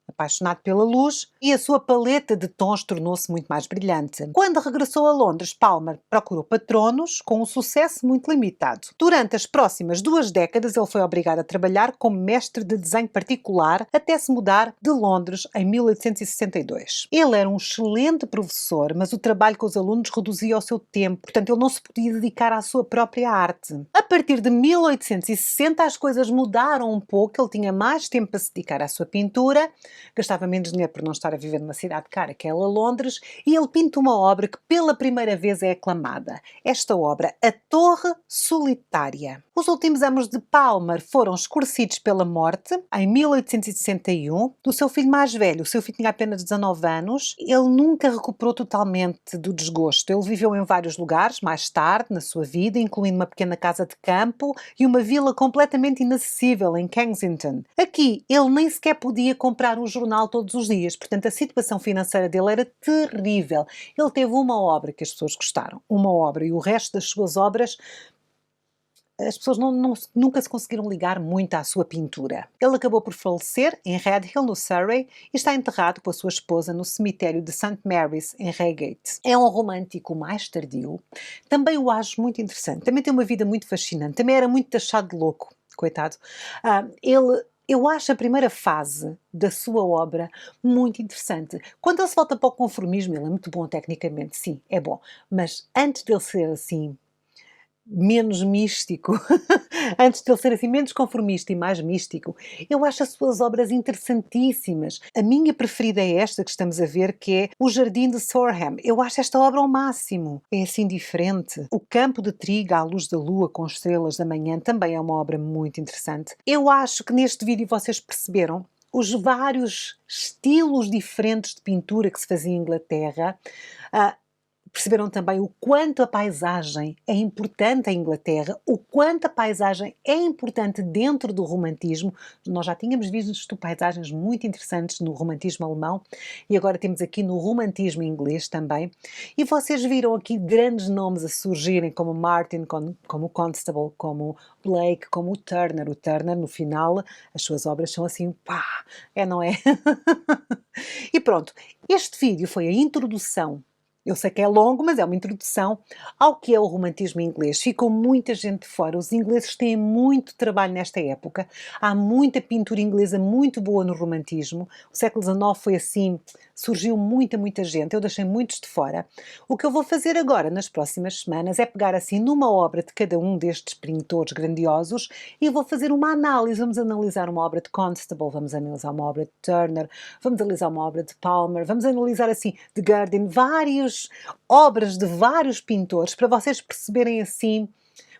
apaixonado pela luz e a sua paleta de tons tornou-se muito mais brilhante. Quando regressou a Londres, Palmer procurou patronos com um sucesso muito limitado. Durante as próximas 2 décadas, ele foi obrigado a trabalhar como mestre de desenho particular até se mudar de Londres em 1862. Ele era um excelente professor, mas o trabalho com os alunos reduzia o seu tempo, portanto ele não se podia dedicar à sua própria arte. A partir de 1860 as coisas mudaram um pouco, ele tinha mais tempo para se dedicar à sua pintura, gastava menos dinheiro por não estar a viver numa cidade cara que é Londres, e ele pinta uma obra que pela primeira vez é aclamada. Esta obra, A Torre Solitária. Os últimos anos de Palmer foram escurecidos pela morte, em 1861, do seu filho mais velho. O seu filho tinha apenas 19 anos. Ele nunca recuperou totalmente do desgosto. Ele viveu em vários lugares, mais tarde, na sua vida, incluindo uma pequena casa de campo e uma vila completamente inacessível em Kensington. Aqui, ele nem sequer podia comprar um jornal todos os dias, portanto a situação financeira dele era terrível. Ele teve uma obra que as pessoas gostaram, uma obra, e o resto das suas obras as pessoas nunca se conseguiram ligar muito à sua pintura. Ele acabou por falecer em Redhill, no Surrey, e está enterrado com a sua esposa no cemitério de St. Mary's, em Reigate. É um romântico mais tardio. Também o acho muito interessante. Também tem uma vida muito fascinante. Também era muito taxado de louco, coitado. Eu acho a primeira fase da sua obra muito interessante. Quando ele se volta para o conformismo, ele é muito bom tecnicamente, sim, é bom. Mas antes dele ser assim menos místico, antes de ele ser assim menos conformista e mais místico, eu acho as suas obras interessantíssimas. A minha preferida é esta que estamos a ver, que é O Jardim de Sorham. Eu acho esta obra ao máximo. É assim diferente. O Campo de Trigo à Luz da Lua com Estrelas da Manhã também é uma obra muito interessante. Eu acho que neste vídeo vocês perceberam os vários estilos diferentes de pintura que se fazia em Inglaterra. Perceberam também o quanto a paisagem é importante em Inglaterra, o quanto a paisagem é importante dentro do romantismo. Nós já tínhamos visto paisagens muito interessantes no romantismo alemão e agora temos aqui no romantismo inglês também. E vocês viram aqui grandes nomes a surgirem, como Martin, como Constable, como Blake, como o Turner. O Turner, no final, as suas obras são assim, pá, não é? E pronto, este vídeo foi a introdução. Eu sei que é longo, mas é uma introdução ao que é o romantismo inglês. Ficou muita gente de fora. Os ingleses têm muito trabalho nesta época. Há muita pintura inglesa muito boa no romantismo. O século XIX foi assim, surgiu muita gente. Eu deixei muitos de fora. O que eu vou fazer agora, nas próximas semanas, é pegar assim numa obra de cada um destes pintores grandiosos e vou fazer uma análise. Vamos analisar uma obra de Constable, vamos analisar uma obra de Turner, vamos analisar uma obra de Palmer, vamos analisar assim de Gurdon, várias obras de vários pintores, para vocês perceberem assim,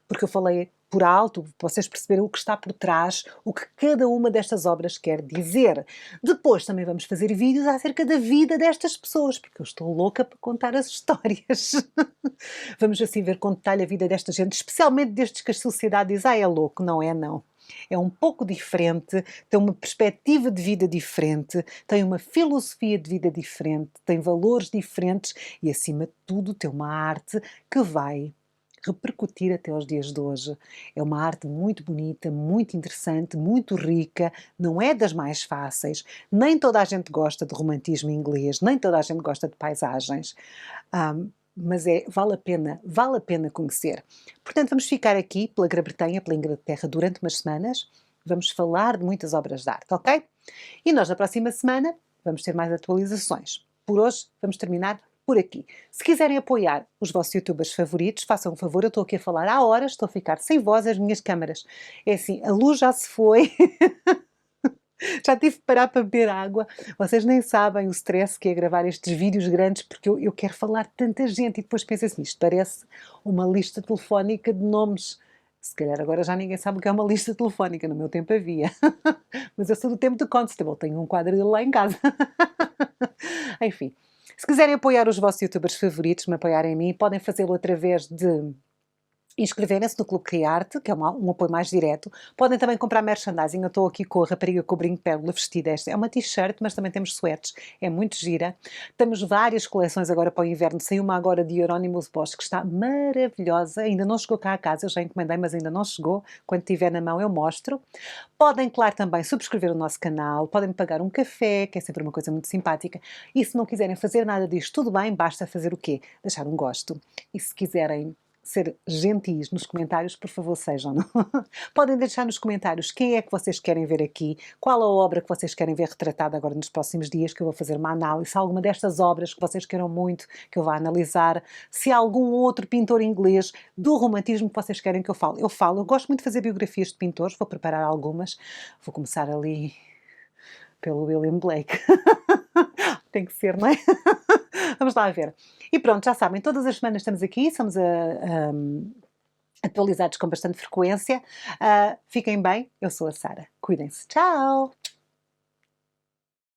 porque eu falei por alto, para vocês perceberem o que está por trás, o que cada uma destas obras quer dizer. Depois também vamos fazer vídeos acerca da vida destas pessoas, porque eu estou louca para contar as histórias. Vamos assim ver com detalhe a vida desta gente, especialmente destes que a sociedade diz, é louco, não é não. É um pouco diferente, tem uma perspectiva de vida diferente, tem uma filosofia de vida diferente, tem valores diferentes e, acima de tudo, tem uma arte que vai repercutir até aos dias de hoje. É uma arte muito bonita, muito interessante, muito rica, não é das mais fáceis. Nem toda a gente gosta de romantismo inglês, nem toda a gente gosta de paisagens. Mas vale a pena conhecer. Portanto, vamos ficar aqui pela Grã-Bretanha, pela Inglaterra, durante umas semanas. Vamos falar de muitas obras de arte, ok? E nós, na próxima semana, vamos ter mais atualizações. Por hoje, vamos terminar por aqui. Se quiserem apoiar os vossos youtubers favoritos, façam um favor, eu estou aqui a falar há horas, estou a ficar sem voz, as minhas câmaras. É assim, a luz já se foi... Já tive que parar para beber água. Vocês nem sabem o stress que é gravar estes vídeos grandes, porque eu quero falar de tanta gente e depois penso assim, isto parece uma lista telefónica de nomes. Se calhar agora já ninguém sabe o que é uma lista telefónica, no meu tempo havia. Mas eu sou do tempo do Constable, tenho um quadro dele lá em casa. Enfim, se quiserem apoiar os vossos youtubers favoritos, me apoiarem a mim, podem fazê-lo através de inscreverem-se no Clube Criarte, que é um apoio mais direto. Podem também comprar merchandising. Eu estou aqui com a rapariga com o brinco de pérola vestida. Esta é uma t-shirt, mas também temos sweats. É muito gira. Temos várias coleções agora para o inverno. Saiu uma agora de Hieronymus Bosch, que está maravilhosa. Ainda não chegou cá a casa. Eu já encomendei, mas ainda não chegou. Quando tiver na mão eu mostro. Podem, claro, também subscrever o nosso canal. Podem me pagar um café, que é sempre uma coisa muito simpática. E se não quiserem fazer nada disto, tudo bem. Basta fazer o quê? Deixar um gosto. E se quiserem ser gentis nos comentários, por favor, sejam. Não? Podem deixar nos comentários quem é que vocês querem ver aqui, qual a obra que vocês querem ver retratada agora nos próximos dias, que eu vou fazer uma análise, alguma destas obras que vocês queiram muito, que eu vá analisar, se há algum outro pintor inglês do romantismo que vocês querem que eu fale. Eu gosto muito de fazer biografias de pintores, vou preparar algumas, vou começar ali pelo William Blake. Tem que ser, não é? Vamos lá ver. E pronto, já sabem, todas as semanas estamos aqui, somos atualizados com bastante frequência. Fiquem bem, eu sou a Sara. Cuidem-se. Tchau!